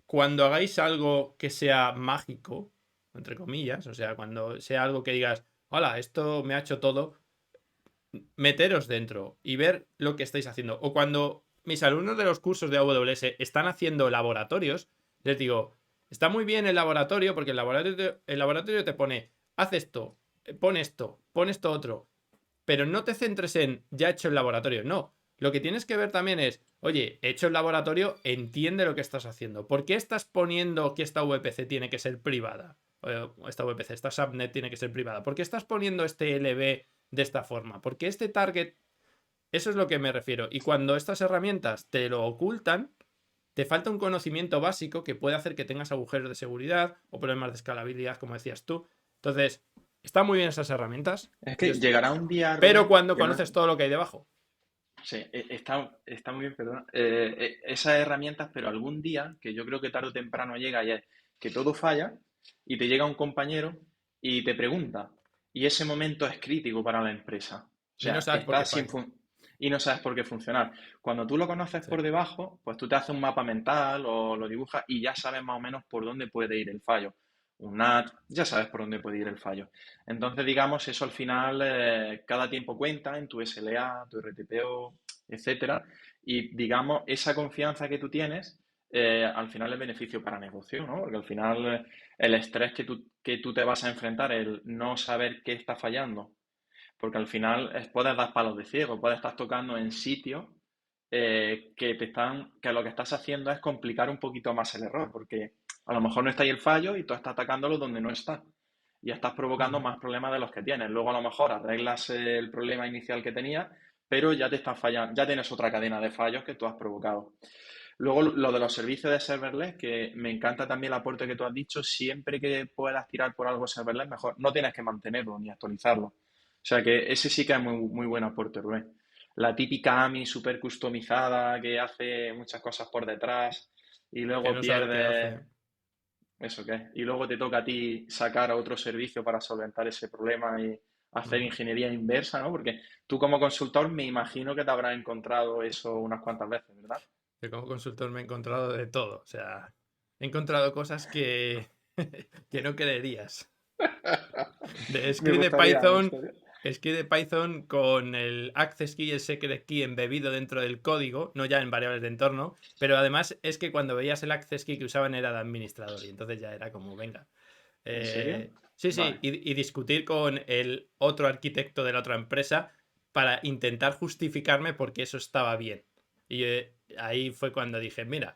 A: cuando hagáis algo que sea mágico, entre comillas, o sea, cuando sea algo que digas, hola, esto me ha hecho todo, meteros dentro y ver lo que estáis haciendo. O cuando mis alumnos de los cursos de AWS están haciendo laboratorios, les digo, está muy bien el laboratorio porque el laboratorio te pone, haz esto, pon esto otro, pero no te centres en ya he hecho el laboratorio, no. Lo que tienes que ver también es, oye, he hecho el laboratorio, entiende lo que estás haciendo. ¿Por qué estás poniendo que esta VPC tiene que ser privada? Esta VPC, esta subnet tiene que ser privada. ¿Por qué estás poniendo este LB de esta forma? Porque este target, eso es lo que me refiero. Y cuando estas herramientas te lo ocultan, te falta un conocimiento básico que puede hacer que tengas agujeros de seguridad o problemas de escalabilidad, como decías tú. Entonces, están muy bien esas herramientas.
B: Es que llegará un día,
A: Pero
B: Rubén,
A: cuando
B: que no-
A: conoces todo lo que hay debajo.
B: Sí, está muy bien, perdona. Esas herramientas, pero algún día, que yo creo que tarde o temprano llega y es que todo falla y te llega un compañero y te pregunta. Y ese momento es crítico para la empresa. O
A: Y no
B: sea,
A: sabes por qué falla.
B: y no sabes por qué funcionar. Cuando tú lo conoces
A: Sí.
B: por debajo, pues tú te haces un mapa mental o lo dibujas y ya sabes más o menos por dónde puede ir el fallo. Un NAT, ya sabes por dónde puede ir el fallo. Entonces, digamos, eso al final, cada tiempo cuenta en tu SLA, tu RTPO, etcétera. Y, digamos, esa confianza que tú tienes, al final es beneficio para negocio, ¿no? Porque al final el estrés que tú te vas a enfrentar, el no saber qué está fallando, porque al final puedes dar palos de ciego, puedes estar tocando en sitios que lo que estás haciendo es complicar un poquito más el error, porque a lo mejor no está ahí el fallo y tú estás atacándolo donde no está. Y estás provocando más problemas de los que tienes. Luego a lo mejor arreglas el problema inicial que tenías, pero ya te están fallando, ya tienes otra cadena de fallos que tú has provocado. Luego lo de los servicios de serverless, que me encanta también el aporte que tú has dicho, siempre que puedas tirar por algo serverless, mejor. No tienes que mantenerlo ni actualizarlo. O sea que ese sí que es muy, muy buen aporte, Rubén. La típica AMI súper customizada que hace muchas cosas por detrás y
A: Que
B: luego
A: no sabes qué
B: pierde.
A: hace.
B: ¿Eso qué? Y luego te toca a ti sacar a otro servicio para solventar ese problema y hacer ingeniería inversa, ¿no? Porque tú como consultor me imagino que te habrás encontrado eso unas cuantas veces, ¿verdad?
A: Yo como consultor me he encontrado de todo. O sea, he encontrado cosas que, que no creerías. De
B: Me
A: script de
B: gustaría, me
A: Python,
B: gustaría.
A: script de Python con el access key y el secret key embebido dentro del código, no ya en variables de entorno, pero además es que cuando veías el access key que usaban era de administrador y entonces ya era como, venga.
B: ¿En serio?
A: Sí,
B: Vale.
A: y discutir con el otro arquitecto de la otra empresa para intentar justificarme porque eso estaba bien. Y ahí fue cuando dije, mira,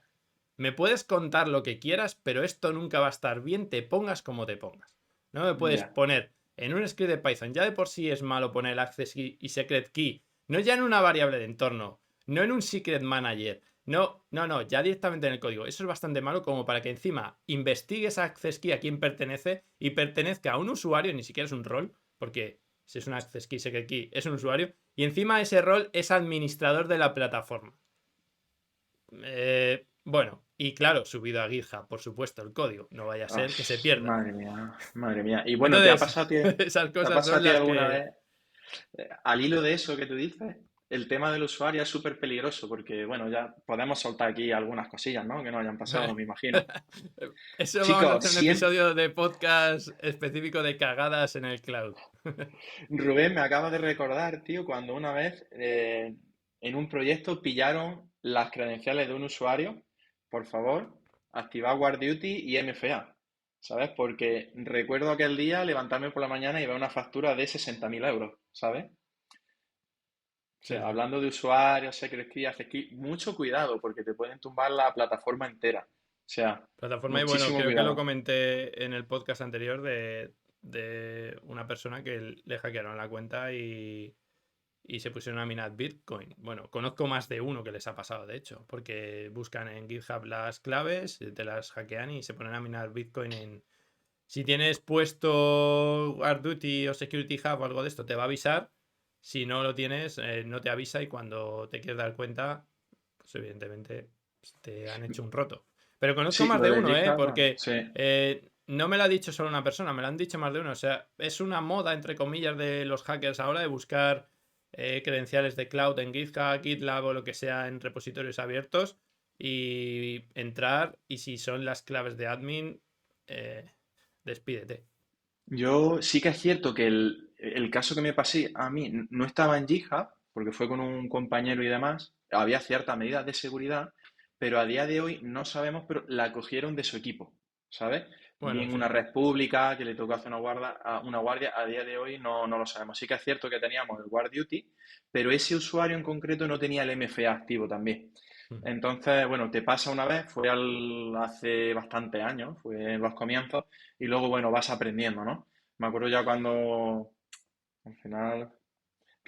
A: me puedes contar lo que quieras, pero esto nunca va a estar bien, te pongas como te pongas. No me puedes
B: Ya.
A: poner en un script de Python, ya de por sí es malo poner el access key y secret key, no ya en una variable de entorno, no en un secret manager, no, ya directamente en el código. Eso es bastante malo como para que encima investigues access key a quién pertenece y pertenezca a un usuario, ni siquiera es un rol, porque si es un access key, secret key, es un usuario, y encima ese rol es administrador de la plataforma. Bueno, y claro, subido a GitHub, por supuesto, el código. No vaya a ser que se pierda.
B: Madre mía, madre mía. Y bueno, ¿te ha
A: Entonces,
B: pasado
A: esas
B: te ha
A: cosas
B: pasado a
A: son
B: ti
A: las
B: alguna
A: que...
B: vez, al hilo de eso que tú dices, el tema del usuario es súper peligroso porque, bueno, ya podemos soltar aquí algunas cosillas, ¿no? Que nos hayan pasado, me imagino.
A: Eso vamos a
B: Chicos,
A: hacer un episodio de podcast específico de cagadas en el cloud.
B: Rubén me acaba de recordar, tío, cuando una vez en un proyecto pillaron las credenciales de un usuario. Por favor, activad WarDuty y MFA, ¿sabes? Porque recuerdo aquel día levantarme por la mañana y ver una factura de 60.000 euros, ¿sabes? O sea,
A: Sí.
B: hablando de usuarios, secret key, mucho cuidado porque te pueden tumbar la plataforma entera. O sea,
A: Plataforma y bueno,
B: muchísimo
A: creo que lo
B: cuidado.
A: comenté en el podcast anterior de una persona que le hackearon la cuenta y se pusieron a minar Bitcoin. Bueno, conozco más de uno que les ha pasado, de hecho, porque buscan en GitHub las claves, te las hackean y se ponen a minar Bitcoin en... Si tienes puesto GuardDuty o Security Hub o algo de esto, te va a avisar. Si no lo tienes, no te avisa y cuando te quieres dar cuenta, pues evidentemente te han hecho un roto. Pero conozco
B: Sí,
A: más
B: lo
A: de
B: de
A: uno,
B: GitHub,
A: porque
B: sí.
A: no me lo ha dicho solo una persona, me lo han dicho más de uno. O sea, es una moda, entre comillas, de los hackers ahora de buscar credenciales de cloud en GitHub, GitLab o lo que sea en repositorios abiertos y entrar. Y si son las claves de admin, despídete.
B: Yo sí que es cierto que el caso que me pasé a mí no estaba en GitHub, porque fue con un compañero y demás, había ciertas medidas de seguridad, pero a día de hoy no sabemos, pero la cogieron de su equipo, ¿sabes?
A: Bueno,
B: Bien
A: sí.
B: una red pública que le tocó hacer una guardia, a día de hoy no lo sabemos. Sí que es cierto que teníamos el Guard Duty, pero ese usuario en concreto no tenía el MFA activo también.
A: Mm.
B: Entonces, bueno, te pasa una vez, hace bastantes años, fue en los comienzos, y luego, bueno, vas aprendiendo, ¿no? Me acuerdo ya cuando, al final,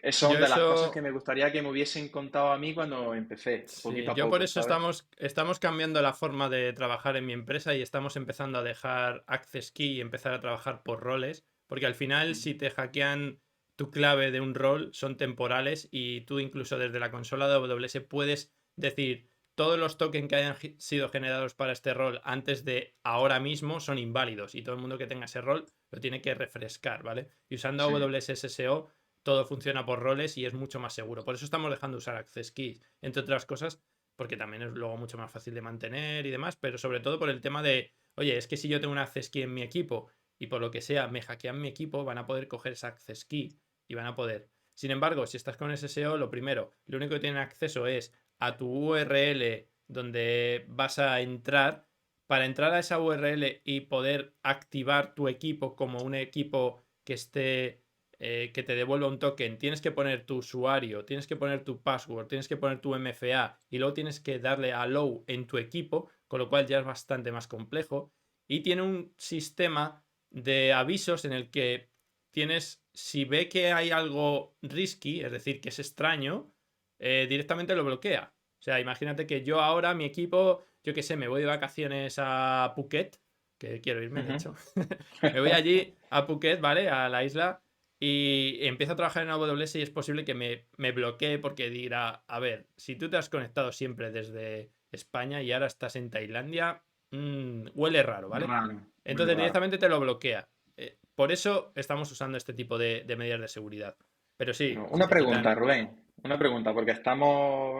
B: son
A: Yo
B: de las cosas que
A: eso,
B: me gustaría que me hubiesen contado a mí cuando empecé,
A: sí,
B: poquito a
A: yo por
B: poco,
A: eso
B: ¿sabes?
A: estamos cambiando la forma de trabajar en mi empresa y estamos empezando a dejar Access Key y empezar a trabajar por roles, porque al final si te hackean tu clave de un rol son temporales y tú incluso desde la consola de AWS puedes decir todos los tokens que hayan sido generados para este rol antes de ahora mismo son inválidos y todo el mundo que tenga ese rol lo tiene que refrescar, ¿vale? Y usando
B: Sí.
A: AWS SSO todo funciona por roles y es mucho más seguro. Por eso estamos dejando de usar Access Keys, entre otras cosas, porque también es luego mucho más fácil de mantener y demás, pero sobre todo por el tema de, oye, es que si yo tengo un Access Key en mi equipo y por lo que sea me hackean mi equipo, van a poder coger esa Access Key y van a poder. Sin embargo, si estás con SSO, lo primero, lo único que tienen acceso es a tu URL donde vas a entrar. Para entrar a esa URL y poder activar tu equipo como un equipo que esté que te devuelva un token, tienes que poner tu usuario, tienes que poner tu password, tienes que poner tu MFA y luego tienes que darle a allow en tu equipo, con lo cual ya es bastante más complejo. Y tiene un sistema de avisos en el que tienes, si ve que hay algo risky, es decir, que es extraño, directamente lo bloquea. O sea, imagínate que yo ahora, mi equipo, yo qué sé, me voy de vacaciones a Phuket, que quiero irme, de
B: Ujú.
A: hecho. Me voy allí a Phuket, ¿vale? A la isla y empiezo a trabajar en AWS y es posible que me bloquee porque dirá, a ver, si tú te has conectado siempre desde España y ahora estás en Tailandia, huele raro, ¿vale?
B: Raro, muy
A: Entonces
B: raro.
A: directamente te lo bloquea. Por eso estamos usando este tipo de medidas de seguridad. Pero sí, si
B: Una
A: te
B: pregunta,
A: quitan...
B: Rubén, una pregunta, porque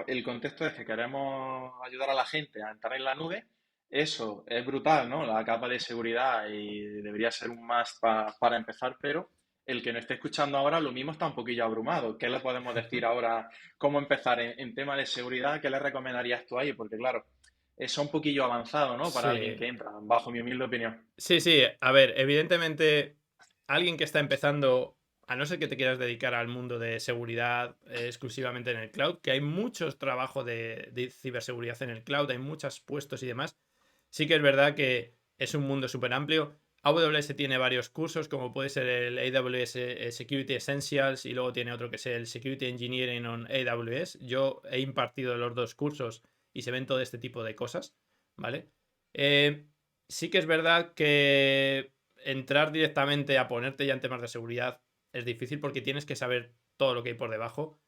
B: el contexto es que queremos ayudar a la gente a entrar en la nube. Eso es brutal, ¿no? La capa de seguridad y debería ser un must para empezar, pero el que no esté escuchando ahora lo mismo está un poquillo abrumado. ¿Qué le podemos decir ahora? ¿Cómo empezar en tema de seguridad? ¿Qué le recomendarías tú ahí? Porque claro, eso es un poquillo avanzado, ¿no? Para alguien
A: Sí,
B: que entra, bajo mi humilde opinión.
A: sí, sí. A ver, evidentemente, alguien que está empezando, a no ser que te quieras dedicar al mundo de seguridad exclusivamente en el cloud, que hay muchos trabajos de ciberseguridad en el cloud, hay muchos puestos y demás, sí que es verdad que es un mundo súper amplio. AWS tiene varios cursos, como puede ser el AWS Security Essentials y luego tiene otro que es el Security Engineering on AWS. Yo he impartido los dos cursos y se ven todo este tipo de cosas, ¿vale? Eh, sí que es verdad que entrar directamente a ponerte ya en temas de seguridad es difícil porque tienes que saber todo lo que hay por debajo.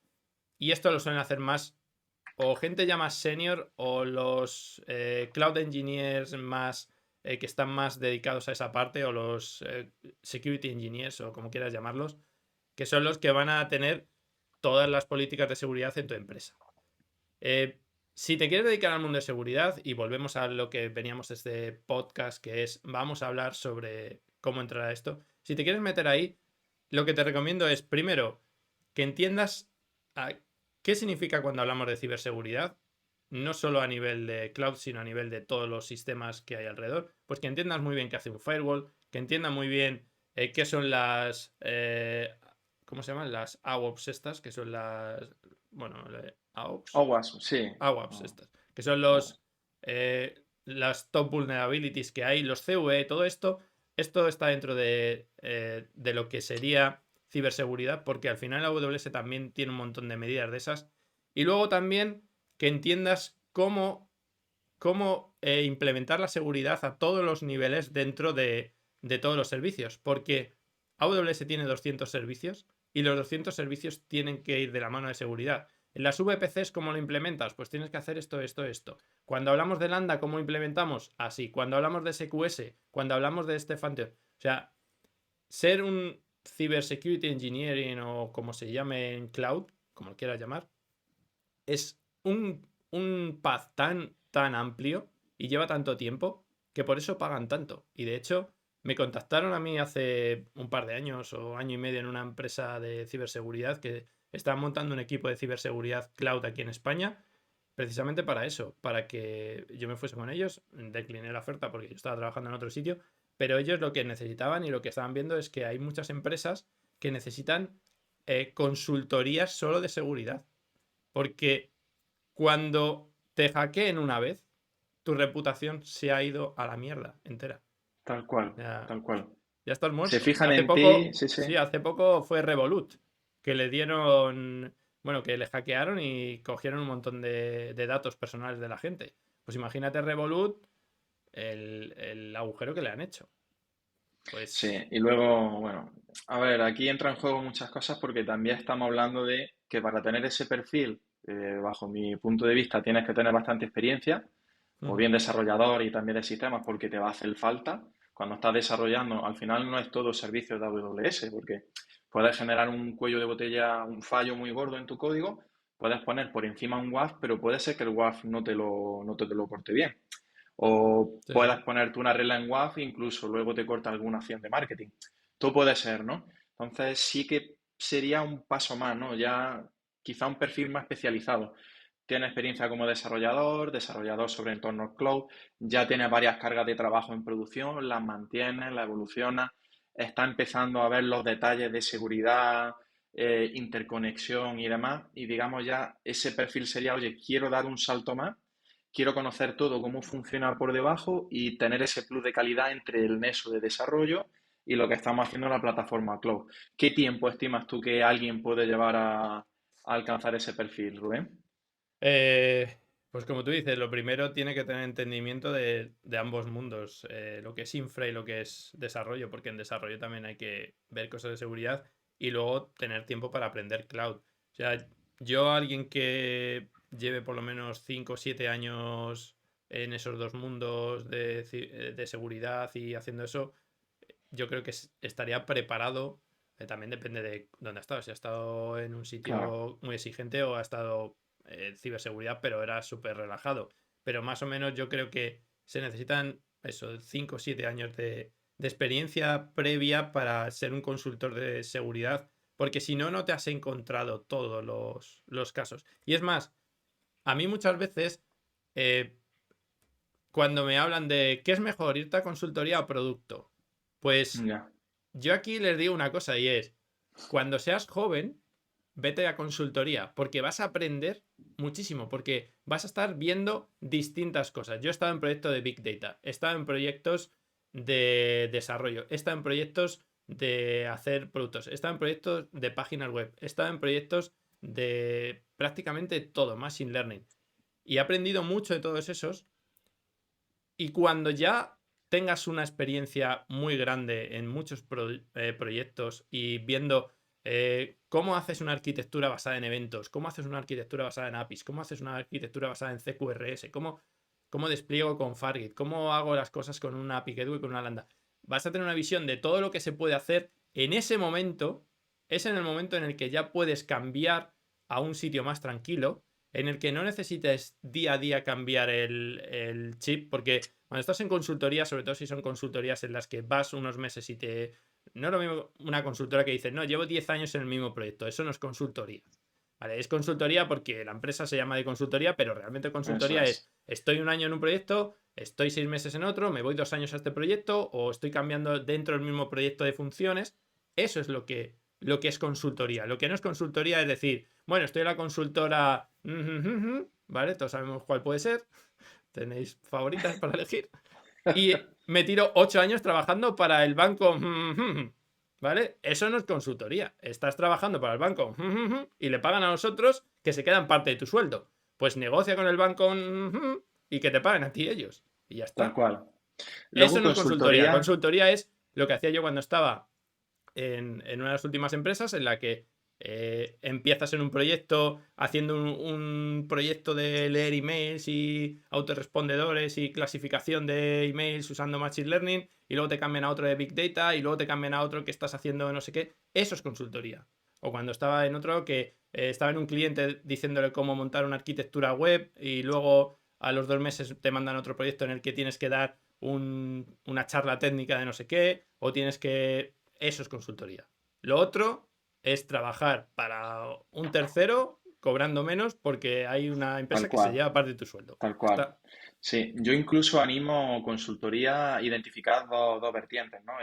A: Y esto lo suelen hacer más o gente ya más senior o los cloud engineers más que están más dedicados a esa parte o los security engineers o como quieras llamarlos, que son los que van a tener todas las políticas de seguridad en tu empresa. Eh, si te quieres dedicar al mundo de seguridad, y volvemos a lo que veníamos de este podcast, que es vamos a hablar sobre cómo entrar a esto. Si te quieres meter ahí, lo que te recomiendo es, primero, que entiendas qué significa cuando hablamos de ciberseguridad, no solo a nivel de cloud, sino a nivel de todos los sistemas que hay alrededor. Pues que entiendas muy bien qué hace un firewall, que entiendas muy bien qué son las... ¿cómo se llaman? Las AWOPs estas, que son bueno, AOPS,
B: OWASP, sí.
A: AWAPS, estas, que son las top vulnerabilities que hay, los CVE, todo esto está dentro de lo que sería ciberseguridad, porque al final AWS también tiene un montón de medidas de esas. Y luego también que entiendas cómo implementar la seguridad a todos los niveles dentro de todos los servicios, porque AWS tiene 200 servicios y los 200 servicios tienen que ir de la mano de seguridad. En las VPCs, ¿cómo lo implementas? Pues tienes que hacer esto. Cuando hablamos de Lambda, ¿cómo implementamos? Así. Cuando hablamos de SQS, cuando hablamos de este Phantom. O sea, ser un Cybersecurity Engineering o como se llame en cloud, como lo quieras llamar, es un path tan amplio y lleva tanto tiempo que por eso pagan tanto. Y de hecho, me contactaron a mí hace un par de años o año y medio en una empresa de ciberseguridad que estaban montando un equipo de ciberseguridad cloud aquí en España, precisamente para eso, para que yo me fuese con ellos. Decliné la oferta porque yo estaba trabajando en otro sitio, pero ellos lo que necesitaban y lo que estaban viendo es que hay muchas empresas que necesitan consultorías solo de seguridad. Porque cuando te hackeen una vez, tu reputación se ha ido a la mierda entera.
B: Tal cual,
A: Ya,
B: tal cual.
A: ya estás muerto.
B: Se fijan
A: Hace
B: en
A: poco,
B: ti, sí, sí.
A: sí, hace poco fue Revolut, que le dieron, bueno, que le hackearon y cogieron un montón de datos personales de la gente. Pues imagínate Revolut, el agujero que le han hecho. Pues
B: Sí, y luego, bueno, a ver, aquí entra en juego muchas cosas porque también estamos hablando de que para tener ese perfil, bajo mi punto de vista, tienes que tener bastante experiencia, o bien desarrollador y también de sistemas, porque te va a hacer falta. Cuando estás desarrollando, al final no es todo servicio de AWS, porque puedes generar un cuello de botella, un fallo muy gordo en tu código, puedes poner por encima un WAF, pero puede ser que el WAF no te lo corte bien. O
A: sí,
B: puedas
A: sí.
B: ponerte una regla en WAF e incluso luego te corta alguna acción de marketing. Todo puede ser, ¿no? Entonces sí que sería un paso más, ¿no? Ya quizá un perfil más especializado. Tiene experiencia como desarrollador sobre entornos cloud, ya tiene varias cargas de trabajo en producción, las mantiene, las evoluciona, está empezando a ver los detalles de seguridad, interconexión y demás, y digamos ya ese perfil sería, oye, quiero dar un salto más, quiero conocer todo cómo funciona por debajo y tener ese plus de calidad entre el nexo de desarrollo y lo que estamos haciendo en la plataforma cloud. ¿Qué tiempo estimas tú que alguien puede llevar a alcanzar ese perfil, Rubén?
A: Pues como tú dices, lo primero tiene que tener entendimiento de ambos mundos, lo que es infra y lo que es desarrollo, porque en desarrollo también hay que ver cosas de seguridad y luego tener tiempo para aprender cloud. O sea, yo, alguien que lleve por lo menos 5 o 7 años en esos dos mundos de seguridad y haciendo eso, yo creo que estaría preparado. También depende de dónde ha estado. Si ha estado en un
B: Claro.
A: sitio muy exigente o ha estado ciberseguridad, pero era súper relajado. Pero más o menos yo creo que se necesitan eso, 5 o 7 años de experiencia previa para ser un consultor de seguridad, porque si no, no te has encontrado todos los casos. Y es más, a mí muchas veces, eh, cuando me hablan de qué es mejor, irte a consultoría o producto, pues
B: Ya.
A: yo aquí les digo una cosa y es, cuando seas joven, vete a consultoría, porque vas a aprender muchísimo, porque vas a estar viendo distintas cosas. Yo he estado en proyectos de Big Data, he estado en proyectos de desarrollo, he estado en proyectos de hacer productos, he estado en proyectos de páginas web, he estado en proyectos de prácticamente todo, Machine Learning. Y he aprendido mucho de todos esos. Y cuando ya tengas una experiencia muy grande en muchos proyectos y viendo cómo haces una arquitectura basada en eventos, cómo haces una arquitectura basada en APIs, cómo haces una arquitectura basada en CQRS, cómo despliego con Fargate, cómo hago las cosas con una API Gateway y con una Lambda, vas a tener una visión de todo lo que se puede hacer en ese momento. Es en el momento en el que ya puedes cambiar a un sitio más tranquilo, en el que no necesites día a día cambiar el chip, porque cuando estás en consultoría, sobre todo si son consultorías en las que vas unos meses y te... No es lo mismo una consultora que dice, no, llevo 10 años en el mismo proyecto, eso no es consultoría. Vale, es consultoría porque la empresa se llama de consultoría, pero realmente
B: Eso
A: consultoría es,
B: es.
A: estoy un año en un proyecto, estoy 6 meses en otro, me voy 2 años a este proyecto, o estoy cambiando dentro del mismo proyecto de funciones. Eso es lo lo que es consultoría. Lo que no es consultoría es decir, bueno, estoy en la consultora, ¿vale? Todos sabemos cuál puede ser. Tenéis favoritas para elegir. Y me tiro 8 años trabajando para el banco, ¿vale? Eso no es consultoría. Estás trabajando para el banco y le pagan a los otros que se quedan parte de tu sueldo. Pues negocia con el banco y que te paguen a ti ellos. Y ya está.
B: Tal cual.
A: Eso
B: Luego
A: no es consultoría.
B: consultoría,
A: Consultoría es lo que hacía yo cuando estaba en una de las últimas empresas en la que empiezas en un proyecto haciendo un proyecto de leer emails y autorrespondedores y clasificación de emails usando Machine Learning y luego te cambian a otro de Big Data y luego te cambian a otro que estás haciendo no sé qué. Eso es consultoría. O cuando estaba en otro que estaba en un cliente diciéndole cómo montar una arquitectura web y luego a los 2 meses te mandan otro proyecto en el que tienes que dar una charla técnica de no sé qué o tienes que... Eso es consultoría. Lo otro es trabajar para un tercero cobrando menos porque hay una empresa
B: tal
A: que se
B: cual,
A: lleva parte de tu sueldo.
B: tal cual.
A: Está...
B: Sí, yo incluso animo consultoría a identificar dos vertientes, ¿no?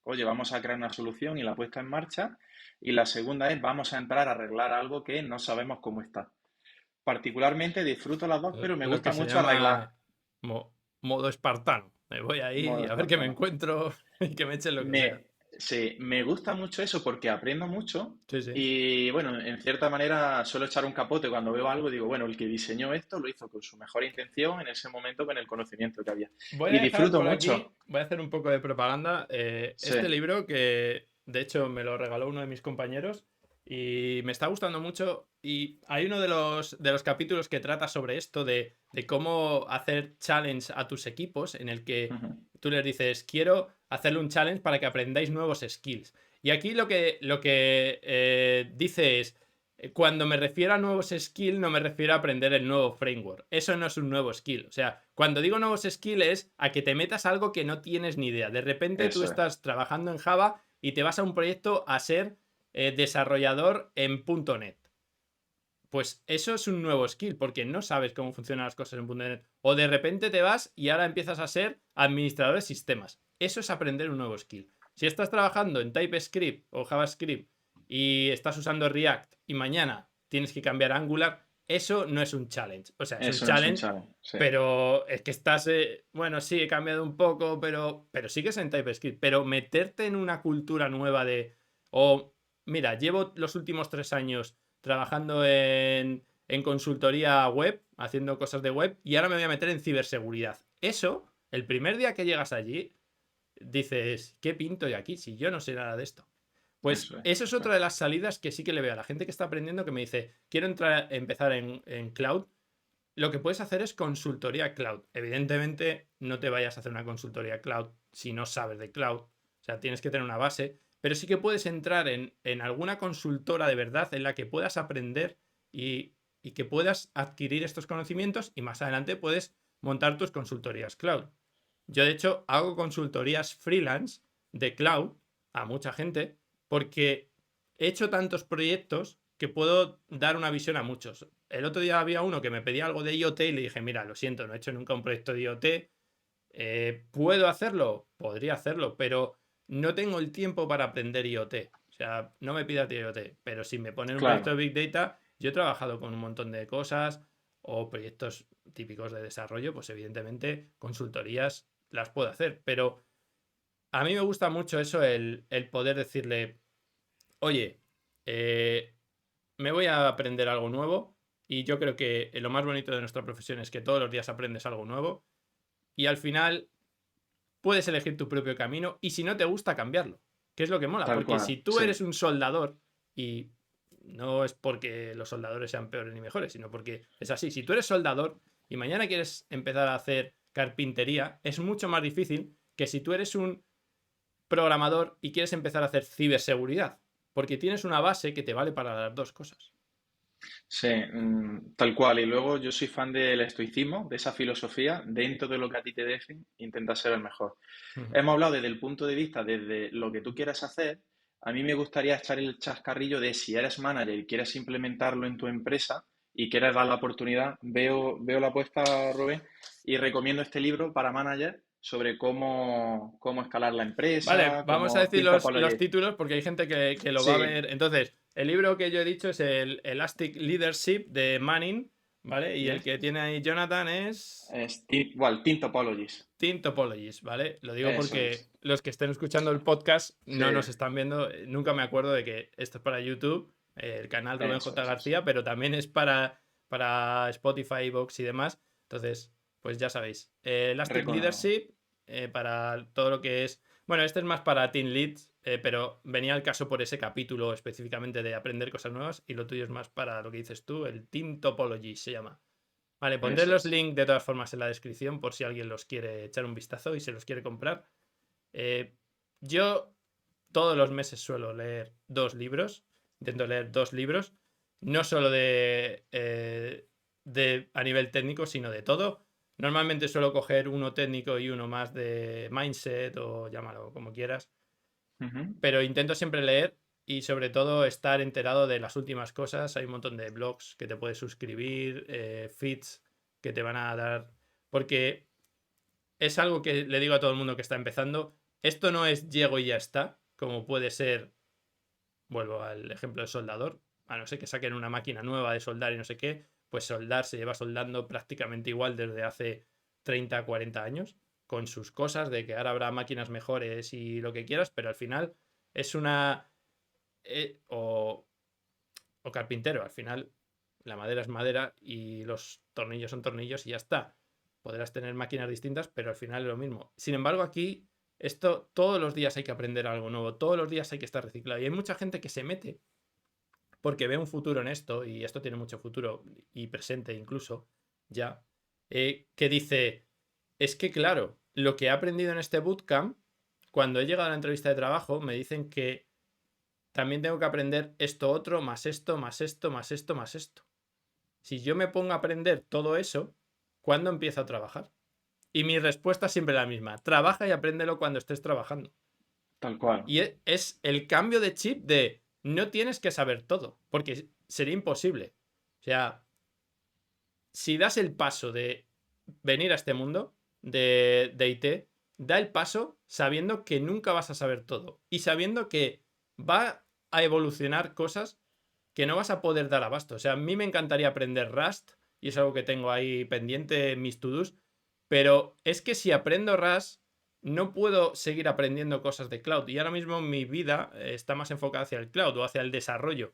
B: Oye, vamos a crear una solución y la puesta en marcha. Y la segunda es, vamos a entrar a arreglar algo que no sabemos cómo está. Particularmente disfruto las dos, pero me
A: Lo que
B: gusta
A: se
B: mucho arreglar.
A: llama modo espartano. Me voy ahí
B: Modo
A: a ver qué me
B: espartano.
A: encuentro y que me echen lo que sea.
B: Sí, me gusta mucho eso porque aprendo mucho
A: Sí, sí.
B: y bueno, en cierta manera suelo echar un capote cuando veo algo, digo, bueno, el que diseñó esto lo hizo con su mejor intención en ese momento con el conocimiento que había.
A: Voy
B: Y
A: a dejar
B: disfruto
A: por aquí,
B: mucho.
A: voy a hacer un poco de propaganda.
B: Sí,
A: Este libro que de hecho me lo regaló uno de mis compañeros y me está gustando mucho. Y hay uno de los capítulos que trata sobre esto de cómo hacer challenge a tus equipos, en el que
B: ujú,
A: tú les dices, quiero hacerle un challenge para que aprendáis nuevos skills. Y aquí lo que dice es, cuando me refiero a nuevos skills, no me refiero a aprender el nuevo framework. Eso no es un nuevo skill. O sea, cuando digo nuevos skills es a que te metas a algo que no tienes ni idea. De repente tú
B: eso es,
A: estás trabajando en Java y te vas a un proyecto a ser desarrollador en .NET. Pues eso es un nuevo skill, porque no sabes cómo funcionan las cosas en .NET. O de repente te vas y ahora empiezas a ser administrador de sistemas. Eso es aprender un nuevo skill. Si estás trabajando en TypeScript o JavaScript y estás usando React y mañana tienes que cambiar a Angular, eso no es un challenge. O sea, es un
B: eso no es un
A: challenge,
B: challenge, sí,
A: pero es que estás... bueno, sí, he cambiado un poco, pero sigues en TypeScript. Pero meterte en una cultura nueva de... O, mira, llevo los últimos 3 años trabajando en consultoría web, haciendo cosas de web, y ahora me voy a meter en ciberseguridad. Eso, el primer día que llegas allí, dices, ¿qué pinto yo aquí si yo no sé nada de esto? Pues eso es
B: eso es.
A: otra de las salidas que sí que le veo a la gente que está aprendiendo, que me dice, quiero empezar en cloud. Lo que puedes hacer es consultoría cloud. Evidentemente, no te vayas a hacer una consultoría cloud si no sabes de cloud. O sea, tienes que tener una base. Pero sí que puedes entrar en alguna consultora de verdad en la que puedas aprender y que puedas adquirir estos conocimientos y más adelante puedes montar tus consultorías cloud. Yo, de hecho, hago consultorías freelance de cloud a mucha gente porque he hecho tantos proyectos que puedo dar una visión a muchos. El otro día había uno que me pedía algo de IoT y le dije, mira, lo siento, no he hecho nunca un proyecto de IoT. ¿Puedo hacerlo? Podría hacerlo, pero no tengo el tiempo para aprender IoT. O sea, no me pidas de IoT, pero si me ponen un proyecto de
B: Claro,
A: Big Data, yo he trabajado con un montón de cosas o proyectos típicos de desarrollo, pues evidentemente consultorías las puedo hacer, pero a mí me gusta mucho eso, el poder decirle, oye, me voy a aprender algo nuevo y yo creo que lo más bonito de nuestra profesión es que todos los días aprendes algo nuevo y al final puedes elegir tu propio camino y si no te gusta cambiarlo, que es lo que mola,
B: tal
A: porque
B: cual,
A: si tú
B: sí,
A: eres un soldador y no es porque los soldadores sean peores ni mejores, sino porque es así, si tú eres soldador y mañana quieres empezar a hacer carpintería, es mucho más difícil que si tú eres un programador y quieres empezar a hacer ciberseguridad, porque tienes una base que te vale para las dos cosas.
B: sí, tal cual. Y luego yo soy fan del estoicismo, de esa filosofía, dentro de lo que a ti te dejen, intenta ser el mejor. Hemos hablado desde el punto de vista, desde lo que tú quieras hacer. A mí me gustaría echar el chascarrillo de si eres manager y quieres implementarlo en tu empresa y quieres dar la oportunidad, veo la apuesta, Rubén, y recomiendo este libro para manager sobre cómo escalar la empresa,
A: Vale, vamos a
B: como
A: decir
B: Team
A: los
B: Topology.
A: títulos porque hay gente que lo va a
B: Sí,
A: ver. Entonces, el libro que yo he dicho es el Elastic Leadership de Manning, ¿vale? Y el
B: yes.
A: que tiene ahí Jonathan es
B: Team Topologies.
A: Team Topologies, ¿vale? Lo digo
B: Eso
A: porque
B: es.
A: los que estén escuchando el podcast
B: Sí,
A: no nos están viendo. Nunca me acuerdo de que esto es para YouTube, el canal Rubén
B: eso
A: J.
B: es.
A: García, pero también es para Spotify, Vox y demás. Entonces, pues ya sabéis. Elastic
B: Recono-
A: Leadership, para todo lo que es. Bueno, este es más para Team Leads, pero venía al caso por ese capítulo específicamente de aprender cosas nuevas. Y lo tuyo es más para lo que dices tú, el Team Topology se llama. Vale, pondré
B: Eso
A: los
B: es.
A: links de todas formas en la descripción por si alguien los quiere echar un vistazo y se los quiere comprar. Yo todos los meses suelo leer 2 libros. Intento leer 2 libros. No solo de a nivel técnico, sino de todo. Normalmente suelo coger uno técnico y uno más de mindset o llámalo como quieras.
B: Ujú.
A: Pero intento siempre leer y sobre todo estar enterado de las últimas cosas. Hay un montón de blogs que te puedes suscribir, feeds que te van a dar. Porque es algo que le digo a todo el mundo que está empezando. Esto no es llego y ya está, como puede ser, vuelvo al ejemplo del soldador, a no ser que saquen una máquina nueva de soldar y no sé qué, pues soldar se lleva soldando prácticamente igual desde hace 30, 40 años, con sus cosas de que ahora habrá máquinas mejores y lo que quieras, pero al final es una... o carpintero, al final la madera es madera y los tornillos son tornillos y ya está. Podrás tener máquinas distintas, pero al final es lo mismo. Sin embargo, aquí esto todos los días hay que aprender algo nuevo, todos los días hay que estar reciclado. Y hay mucha gente que se mete porque ve un futuro en esto, y esto tiene mucho futuro y presente incluso, ya, que dice, es que claro, lo que he aprendido en este bootcamp, cuando he llegado a la entrevista de trabajo, me dicen que también tengo que aprender esto otro, más esto, más esto, más esto, más esto. Si yo me pongo a aprender todo eso, ¿cuándo empiezo a trabajar? Y mi respuesta es siempre la misma. Trabaja y apréndelo cuando estés trabajando.
B: Tal cual.
A: Y es el cambio de chip de no tienes que saber todo, porque sería imposible. O sea, si das el paso de venir a este mundo de IT, da el paso sabiendo que nunca vas a saber todo y sabiendo que va a evolucionar cosas que no vas a poder dar abasto. O sea, a mí me encantaría aprender Rust y es algo que tengo ahí pendiente en mis to-dos, pero es que si aprendo Rust no puedo seguir aprendiendo cosas de cloud y ahora mismo mi vida está más enfocada hacia el cloud o hacia el desarrollo.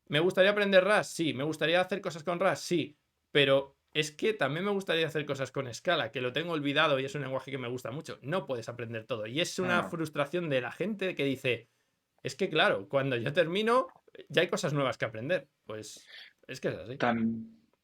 A: ¿Me gustaría aprender Rust? Sí. ¿Me gustaría hacer cosas con Rust? Sí. Pero es que también me gustaría hacer cosas con Scala, que lo tengo olvidado y es un lenguaje que me gusta mucho. No puedes aprender todo. Y es una
B: Ah,
A: frustración de la gente que dice, es que claro, cuando yo termino, ya hay cosas nuevas que aprender. Pues es que es así.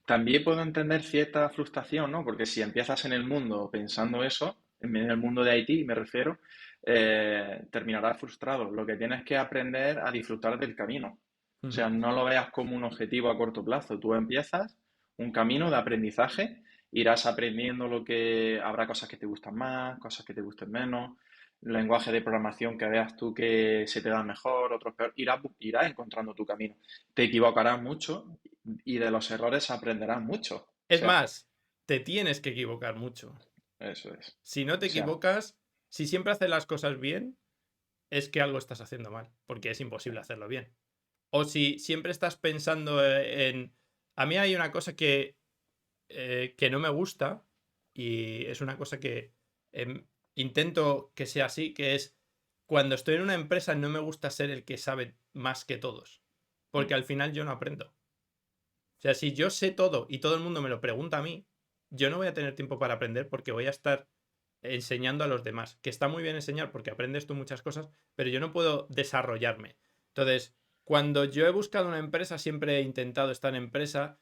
B: también puedo entender cierta frustración, ¿no? Porque si empiezas en el mundo pensando eso, en el mundo de IT me refiero, terminarás frustrado. Lo que tienes que aprender a disfrutar del camino. O sea, no lo veas como un objetivo a corto plazo. Tú empiezas un camino de aprendizaje, irás aprendiendo lo que... Habrá cosas que te gustan más, cosas que te gusten menos, lenguaje de programación que veas tú que se te da mejor, otros peor. Irás encontrando tu camino. Te equivocarás mucho y de los errores aprenderás mucho. O
A: Es
B: sea,
A: más, te tienes que equivocar mucho.
B: eso es.
A: Si no te
B: O sea,
A: equivocas, si siempre haces las cosas bien, es que algo estás haciendo mal, porque es imposible hacerlo bien. O si siempre estás pensando en... A mí hay una cosa que no me gusta y es una cosa que intento que sea así, que es cuando estoy en una empresa no me gusta ser el que sabe más que todos, porque al final yo no aprendo. O sea, si yo sé todo y todo el mundo me lo pregunta a mí, yo no voy a tener tiempo para aprender porque voy a estar enseñando a los demás, que está muy bien enseñar porque aprendes tú muchas cosas, pero yo no puedo desarrollarme. Entonces, cuando yo he buscado una empresa, siempre he intentado estar en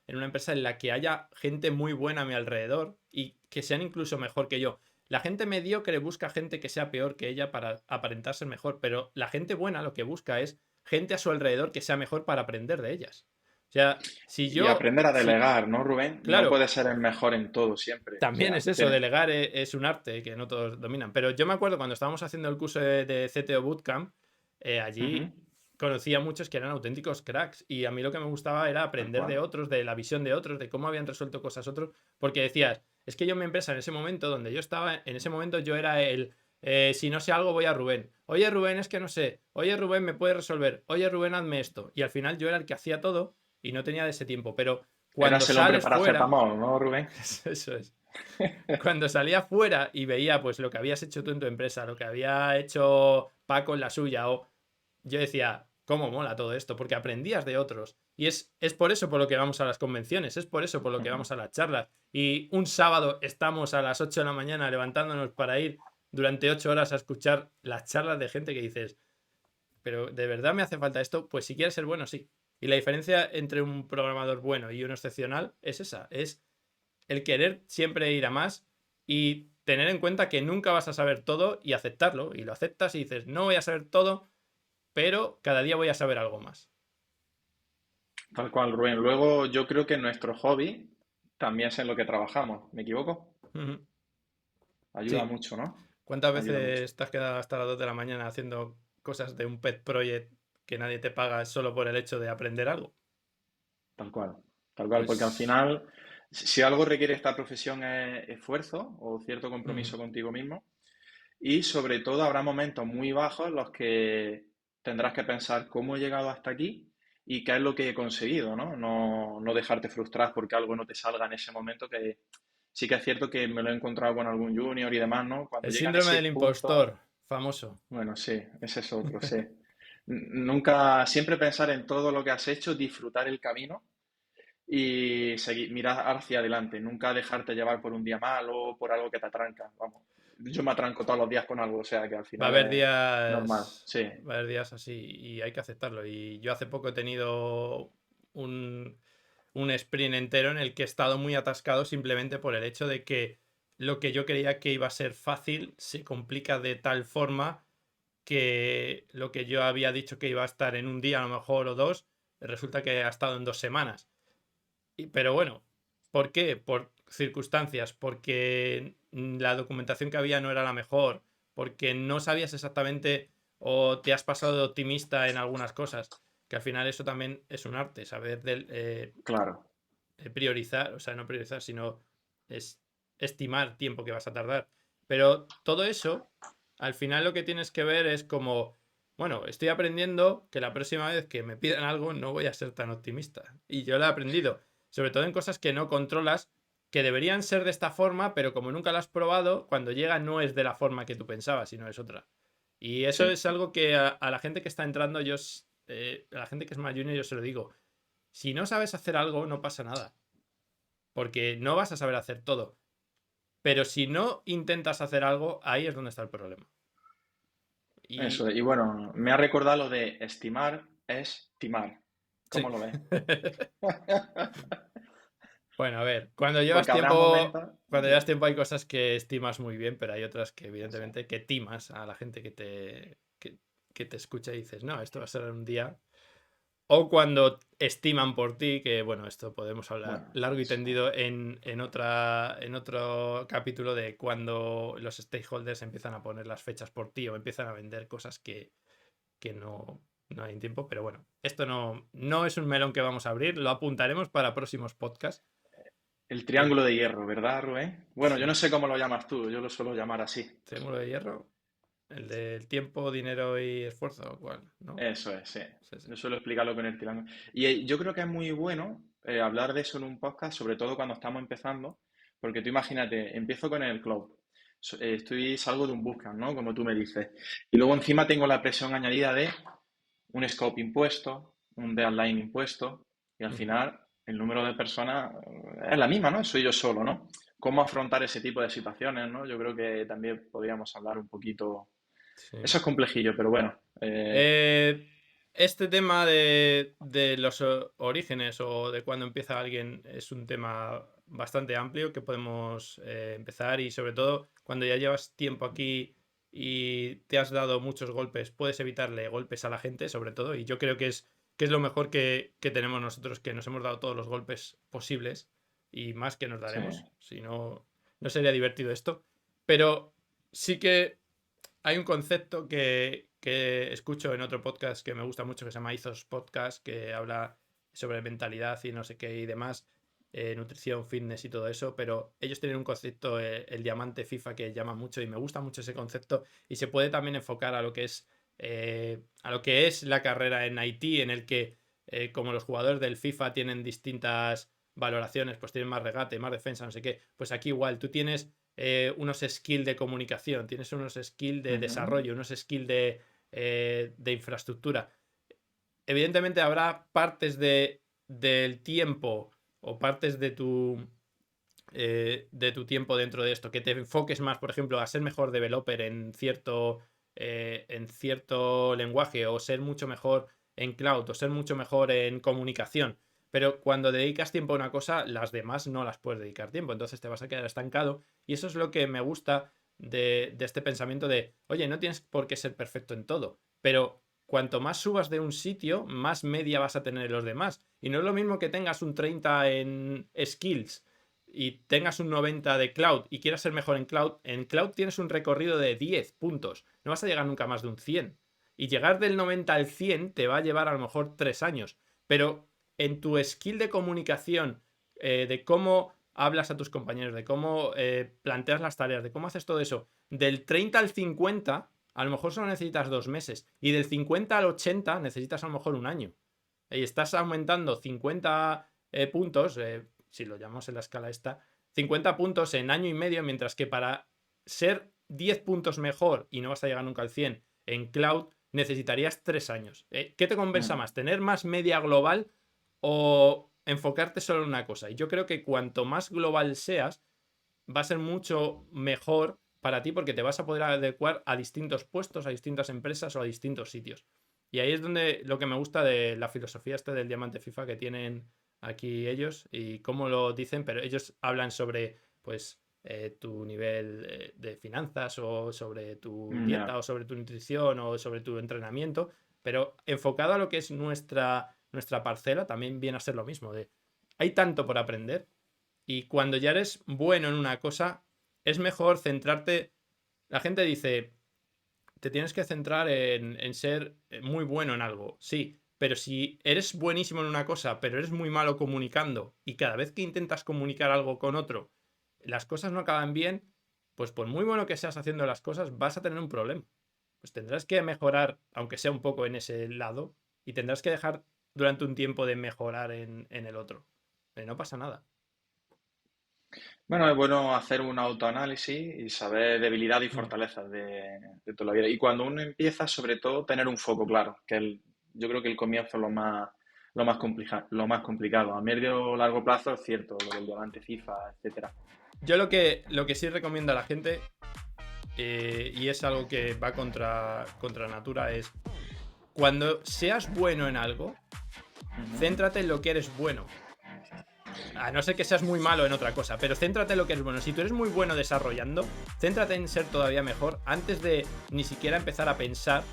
A: una empresa en la que haya gente muy buena a mi alrededor y que sean incluso mejor que yo. La gente mediocre busca gente que sea peor que ella para aparentar ser mejor, pero la gente buena lo que busca es gente a su alrededor que sea mejor para aprender de ellas. O sea, si
B: y
A: yo,
B: aprender a
A: si,
B: delegar, ¿no, Rubén? No
A: claro,
B: puedes ser el mejor en todo siempre. O
A: también
B: sea,
A: es eso, delegar es un arte que no todos dominan. Pero yo me acuerdo cuando estábamos haciendo el curso de CTO Bootcamp,
B: Ujú.
A: allí conocí a muchos que eran auténticos cracks y a mí lo que me gustaba era
B: Tal
A: aprender de
B: cual.
A: otros, de la visión de otros, de cómo habían resuelto cosas otros, porque decías, es que yo en mi empresa, en ese momento donde yo estaba, en ese momento yo era si no sé algo voy a Rubén. Oye Rubén, es que no sé. Oye Rubén, ¿me puedes resolver? Oye Rubén, hazme esto. Y al final yo era el que hacía todo y no tenía de ese tiempo. Pero cuando
B: Eras el hombre
A: sales
B: para
A: fuera,
B: paracetamol, ¿no, Rubén?
A: eso es. Cuando salía fuera y veía pues lo que habías hecho tú en tu empresa, lo que había hecho Paco en la suya, o yo decía, ¿cómo mola todo esto? Porque aprendías de otros. Y es por eso por lo que vamos a las convenciones, es por eso por lo que vamos a las charlas. Y un sábado estamos a las 8 de la mañana levantándonos para ir durante 8 horas a escuchar las charlas de gente que dices, pero ¿de verdad me hace falta esto? Pues si quieres ser bueno, sí. Y la diferencia entre un programador bueno y uno excepcional es esa, es el querer siempre ir a más y tener en cuenta que nunca vas a saber todo y aceptarlo. Y lo aceptas y dices, no voy a saber todo, pero cada día voy a saber algo más.
B: Tal cual, Rubén. Luego yo creo que nuestro hobby también es en lo que trabajamos. ¿Me equivoco?
A: Ujú.
B: Ayuda
A: Sí.
B: mucho, ¿no?
A: ¿Cuántas
B: Ayuda mucho.
A: veces te has quedado hasta las 2 de la mañana haciendo cosas de un pet project que nadie te paga solo por el hecho de aprender algo?
B: Tal cual. Tal cual, porque al
A: Pues...
B: final, si algo requiere esta profesión es esfuerzo o cierto
A: ujú.
B: compromiso contigo mismo. Y sobre todo habrá momentos muy bajos en los que tendrás que pensar cómo he llegado hasta aquí y qué es lo que he conseguido, ¿no? No dejarte frustrar porque algo no te salga en ese momento, que sí que es cierto que me lo he encontrado con algún junior y demás, ¿no? Cuando
A: El
B: llegan
A: síndrome
B: ese
A: del
B: punto,
A: impostor, famoso.
B: bueno, sí, ese es otro, sí. Nunca, siempre pensar en todo lo que has hecho, disfrutar el camino y seguir, mirar hacia adelante, nunca dejarte llevar por un día malo o por algo que te atranca, vamos. Yo me atranco todos los días con algo, o sea que al
A: Va a
B: final
A: haber
B: es normal,
A: días.
B: sí,
A: Va a haber días así y hay que aceptarlo. Y yo hace poco he tenido un sprint entero en el que he estado muy atascado simplemente por el hecho de que lo que yo creía que iba a ser fácil se complica de tal forma que lo que yo había dicho que iba a estar en un día a lo mejor o dos, resulta que ha estado en 2 semanas. Pero bueno, ¿por qué? Por circunstancias, porque la documentación que había no era la mejor, porque no sabías exactamente o te has pasado de optimista en algunas cosas, que al final eso también es un arte, saber
B: claro.
A: priorizar, o sea, no priorizar, sino es estimar tiempo que vas a tardar. Pero todo eso, al final lo que tienes que ver es como, bueno, estoy aprendiendo que la próxima vez que me pidan algo no voy a ser tan optimista. Y yo lo he aprendido, sobre todo en cosas que no controlas, que deberían ser de esta forma, pero como nunca lo has probado, cuando llega no es de la forma que tú pensabas, sino es otra. Y eso
B: Sí,
A: es algo que a la gente que está entrando, a la gente que es más junior, yo se lo digo. Si no sabes hacer algo, no pasa nada. Porque no vas a saber hacer todo. Pero si no intentas hacer algo, ahí es donde está el problema.
B: eso.
A: Y
B: Y bueno, me ha recordado lo de estimar es timar. ¿Cómo
A: sí.
B: lo ves?
A: Bueno, a ver, cuando llevas
B: Porque habrá
A: tiempo,
B: momentos,
A: cuando llevas
B: dime.
A: tiempo hay cosas que estimas muy bien, pero hay otras que
B: Sí.
A: evidentemente que timas a la gente que te escucha y dices, no, esto va a ser un día. O cuando estiman por ti, que bueno, esto podemos hablar
B: Bueno,
A: largo y
B: eso.
A: tendido en otro capítulo de cuando los stakeholders empiezan a poner las fechas por ti o empiezan a vender cosas que no hay tiempo. Pero bueno, esto no es un melón que vamos a abrir, lo apuntaremos para próximos podcasts.
B: El
A: Que
B: triángulo de hierro, ¿verdad, Rubén? Bueno, yo no sé cómo lo llamas tú, yo lo suelo llamar así.
A: Triángulo de hierro, el del tiempo, dinero y esfuerzo, ¿o cuál? ¿No?
B: Eso es, sí.
A: Sí, sí.
B: Yo suelo explicarlo con el triángulo. Y yo creo que es muy bueno hablar de eso en un podcast, sobre todo cuando estamos empezando, porque tú imagínate, empiezo con el cloud, salgo de un bootcamp, ¿no? Como tú me dices. Y luego encima tengo la presión añadida de un scope impuesto, un deadline impuesto, y al
A: Ujú.
B: final el número de personas es la misma, ¿no? Soy yo solo, ¿no? ¿Cómo afrontar ese tipo de situaciones, ¿no? Yo creo que también podríamos hablar un poquito.
A: Sí.
B: Eso es complejillo, pero bueno.
A: Eh, este tema de los orígenes o de cuándo empieza alguien es un tema bastante amplio que podemos empezar y sobre todo cuando ya llevas tiempo aquí y te has dado muchos golpes, puedes evitarle golpes a la gente sobre todo y yo creo que es lo mejor que tenemos nosotros, que nos hemos dado todos los golpes posibles y más que nos
B: Sí,
A: daremos, si no, no sería divertido esto, pero sí que hay un concepto que escucho en otro podcast que me gusta mucho, que se llama Ethos Podcast, que habla sobre mentalidad y no sé qué y demás. nutrición, fitness y todo eso, pero ellos tienen un concepto, el diamante FIFA, que llama mucho y me gusta mucho ese concepto, y se puede también enfocar a lo que es la carrera en Haití, en el que como los jugadores del FIFA tienen distintas valoraciones, pues tienen más regate, más defensa, no sé qué, pues aquí igual tú tienes unos skills de comunicación, tienes unos skills de desarrollo, unos skills de infraestructura. Evidentemente habrá partes del tiempo o partes de tu tiempo dentro de esto que te enfoques más, por ejemplo, a ser mejor developer en cierto lenguaje, o ser mucho mejor en cloud, o ser mucho mejor en comunicación. Pero cuando dedicas tiempo a una cosa, las demás no las puedes dedicar tiempo, entonces te vas a quedar estancado. Y eso es lo que me gusta de este pensamiento de, oye, no tienes por qué ser perfecto en todo, pero cuanto más subas de un sitio, más media vas a tener en los demás. Y no es lo mismo que tengas un 30 en skills y tengas un 90 de cloud y quieras ser mejor en cloud tienes un recorrido de 10 puntos. No vas a llegar nunca más de un 100. Y llegar del 90 al 100 te va a llevar a lo mejor 3 años. Pero en tu skill de comunicación, de cómo hablas a tus compañeros, de cómo planteas las tareas, de cómo haces todo eso, del 30 al 50, a lo mejor solo necesitas 2 meses. Y del 50 al 80 necesitas a lo mejor un año. Y estás aumentando 50 puntos, si lo llamamos en la escala esta, 50 puntos en año y medio, mientras que para ser 10 puntos mejor, y no vas a llegar nunca al 100, en cloud necesitarías 3 años. ¿Qué te compensa más? ¿Tener más media global o enfocarte solo en una cosa? Y yo creo que cuanto más global seas, va a ser mucho mejor para ti, porque te vas a poder adecuar a distintos puestos, a distintas empresas o a distintos sitios. Y ahí es donde lo que me gusta de la filosofía del diamante FIFA que tienen aquí ellos, y cómo lo dicen, pero ellos hablan sobre pues tu nivel de finanzas, o sobre tu dieta, o sobre tu nutrición, o sobre tu entrenamiento, pero enfocado a lo que es nuestra parcela, también viene a ser lo mismo. Hay tanto por aprender, y cuando ya eres bueno en una cosa, es mejor centrarte. La gente dice, te tienes que centrar en ser muy bueno en algo. Sí, pero si eres buenísimo en una cosa, pero eres muy malo comunicando, y cada vez que intentas comunicar algo con otro, las cosas no acaban bien, pues por muy bueno que seas haciendo las cosas, vas a tener un problema. Pues tendrás que mejorar, aunque sea un poco en ese lado, y tendrás que dejar durante un tiempo de mejorar en el otro. Pero no pasa nada.
B: Bueno, es bueno hacer un autoanálisis y saber debilidades y fortalezas de toda la vida. Y cuando uno empieza, sobre todo, tener un foco claro, yo creo que el comienzo es lo más complicado. A medio o largo plazo es cierto, lo del diamante FIFA, etcétera.
A: Yo lo que sí recomiendo a la gente, y es algo que va contra natura, es cuando seas bueno en algo, céntrate en lo que eres bueno. A no ser que seas muy malo en otra cosa, pero céntrate en lo que eres bueno. Si tú eres muy bueno desarrollando, céntrate en ser todavía mejor antes de ni siquiera empezar a pensar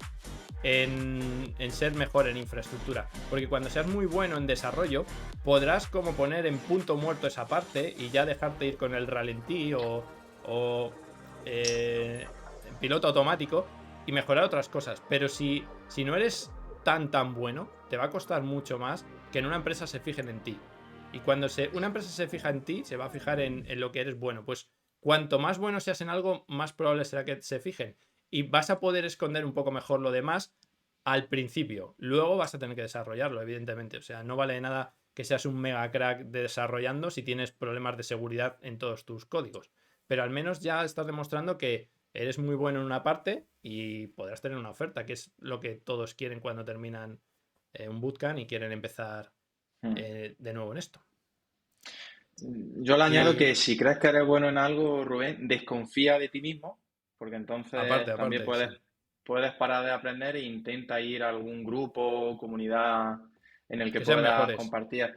A: en ser mejor en infraestructura. Porque cuando seas muy bueno en desarrollo, podrás como poner en punto muerto esa parte y ya dejarte ir con el ralentí o en piloto automático y mejorar otras cosas. Pero si no eres tan bueno, te va a costar mucho más que en una empresa se fijen en ti. Y cuando una empresa se fija en ti, se va a fijar en lo que eres bueno. Pues cuanto más bueno seas en algo, más probable será que se fijen. Y vas a poder esconder un poco mejor lo demás al principio. Luego vas a tener que desarrollarlo, evidentemente. O sea, no vale de nada que seas un mega crack desarrollando si tienes problemas de seguridad en todos tus códigos. Pero al menos ya estás demostrando que eres muy bueno en una parte y podrás tener una oferta, que es lo que todos quieren cuando terminan un bootcamp y quieren empezar de nuevo en esto.
B: Yo le añado que si crees que eres bueno en algo, Rubén, desconfía de ti mismo, porque entonces también
A: sí.
B: puedes parar de aprender e intenta ir a algún grupo o comunidad en el que
A: sean
B: puedas
A: mejores.
B: compartir.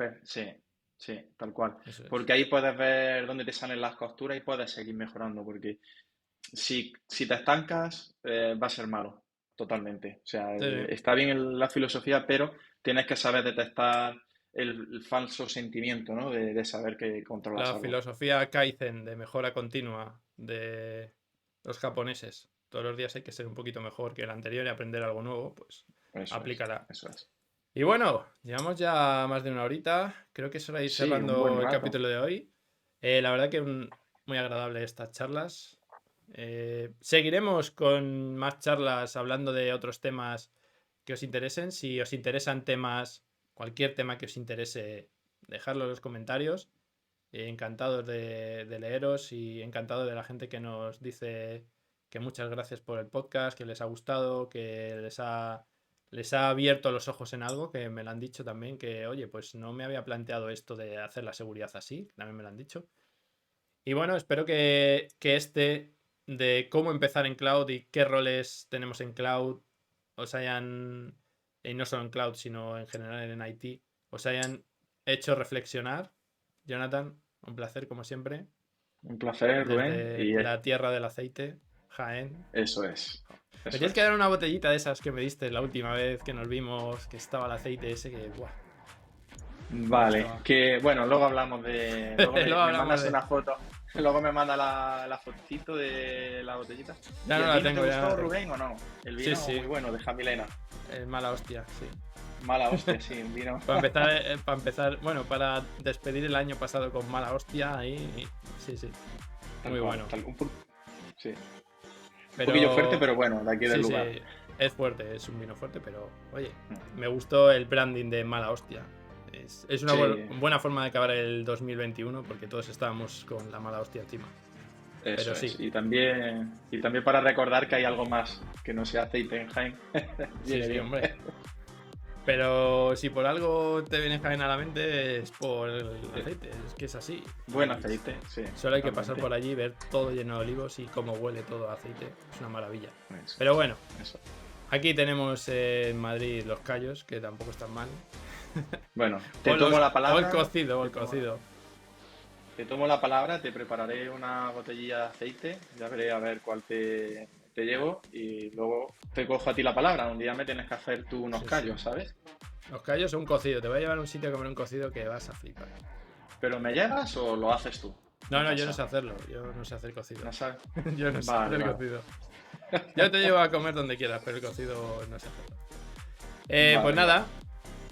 B: Sí, tal cual.
A: Eso es.
B: Porque ahí puedes ver dónde te salen las costuras y puedes seguir mejorando, porque si te estancas, va a ser malo, totalmente. O sea,
A: Sí.
B: está bien la filosofía, pero tienes que saber detectar el falso sentimiento, ¿no? De saber que controlas
A: La
B: algo.
A: filosofía Kaizen de mejora continua de los japoneses. Todos los días hay que ser un poquito mejor que el anterior y aprender algo nuevo, pues
B: Eso
A: aplícala.
B: es.
A: Y bueno, llevamos ya más de una horita. Creo que es hora de ir
B: Sí, un
A: cerrando
B: buen
A: el
B: rato.
A: capítulo de hoy. La verdad que muy agradable estas charlas. Seguiremos con más charlas hablando de otros temas que os interesen. Si os interesan temas, cualquier tema que os interese, dejadlo en los comentarios. Encantados de leeros y encantado de la gente que nos dice que muchas gracias por el podcast, que les ha gustado, que les ha abierto los ojos en algo, que me lo han dicho también, que oye, pues no me había planteado esto de hacer la seguridad así, que también me lo han dicho. Y bueno, espero que este de cómo empezar en cloud y qué roles tenemos en cloud os hayan, y no solo en cloud, sino en general en IT, os hayan hecho reflexionar. Jonathan, un placer como siempre.
B: Un placer, Rubén.
A: Desde
B: Y
A: la tierra del aceite, Jaén.
B: eso es.
A: Me
B: Eso
A: tienes que
B: es.
A: dar una botellita de esas que me diste la última vez que nos vimos, que estaba el aceite ese que, buah.
B: Vale,
A: Estaba.
B: que bueno, luego hablamos de. Luego me
A: Luego hablamos
B: mandas
A: de-
B: una foto. Luego me manda la fotito de la botellita.
A: Ya
B: ¿Y
A: no
B: el
A: la
B: vino
A: tengo,
B: te
A: ya no
B: gustó,
A: la tengo.
B: Rubén, o no? El
A: Sí,
B: vino
A: sí.
B: muy bueno, de Jamilena.
A: Mala hostia, sí.
B: Mala hostia, sí, un vino.
A: Para empezar, bueno, para despedir el año pasado con mala hostia, ahí, sí, sí.
B: Tal
A: Muy
B: cual,
A: bueno.
B: Sí.
A: Pero...
B: Un poquillo fuerte, pero bueno, de aquí del
A: sí,
B: lugar.
A: sí, es fuerte, es un vino fuerte, pero oye,
B: Mm.
A: me gustó el branding de mala hostia. Es una
B: Sí.
A: buena forma de acabar el 2021 porque todos estábamos con la mala hostia encima.
B: Eso
A: Pero
B: es.
A: sí.
B: Y también para recordar que hay algo más que no sea aceite en Jaén.
A: Sí,
B: Viene
A: sí,
B: bien.
A: hombre. Pero si por algo te viene Jaén a la mente es por el aceite, es que es así.
B: Buen aceite, sí.
A: Solo hay que pasar
B: totalmente.
A: por allí y ver todo lleno de olivos y cómo huele todo a aceite. Es una maravilla.
B: Eso,
A: Pero bueno,
B: eso.
A: aquí tenemos en Madrid los callos, que tampoco están mal.
B: Bueno, te
A: O
B: tomo
A: los-
B: la palabra.
A: O el cocido, o el cocido.
B: Te tomo la palabra, te prepararé una botellilla de aceite, ya veré a ver cuál te llevo y luego te cojo a ti la palabra. Un día me tienes que hacer tú unos
A: Sí,
B: callos,
A: sí.
B: ¿sabes?
A: Los callos son un cocido. Te voy a llevar a un sitio a comer un cocido que vas a flipar.
B: ¿Pero me llevas o lo haces tú?
A: No,
B: En
A: yo no sé
B: casa.
A: hacerlo. Yo no sé hacer cocido.
B: ¿No sabes?
A: Yo no sé
B: Vale,
A: hacer
B: vale.
A: cocido. Yo te llevo a comer donde quieras, pero el cocido no sé hacerlo.
B: Vale,
A: Pues nada,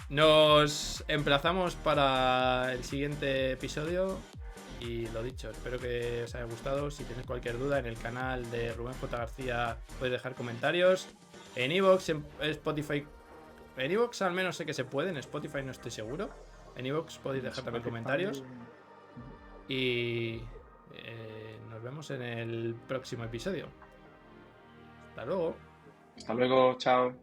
A: nos emplazamos para el siguiente episodio. Y lo dicho, espero que os haya gustado. Si tenéis cualquier duda, en el canal de Rubén J. García podéis dejar comentarios. En iVoox, en Spotify. En iVoox al menos sé que se puede, en Spotify no estoy seguro. En iVoox podéis dejar también comentarios. Y nos vemos en el próximo episodio. Hasta luego.
B: Hasta luego, chao.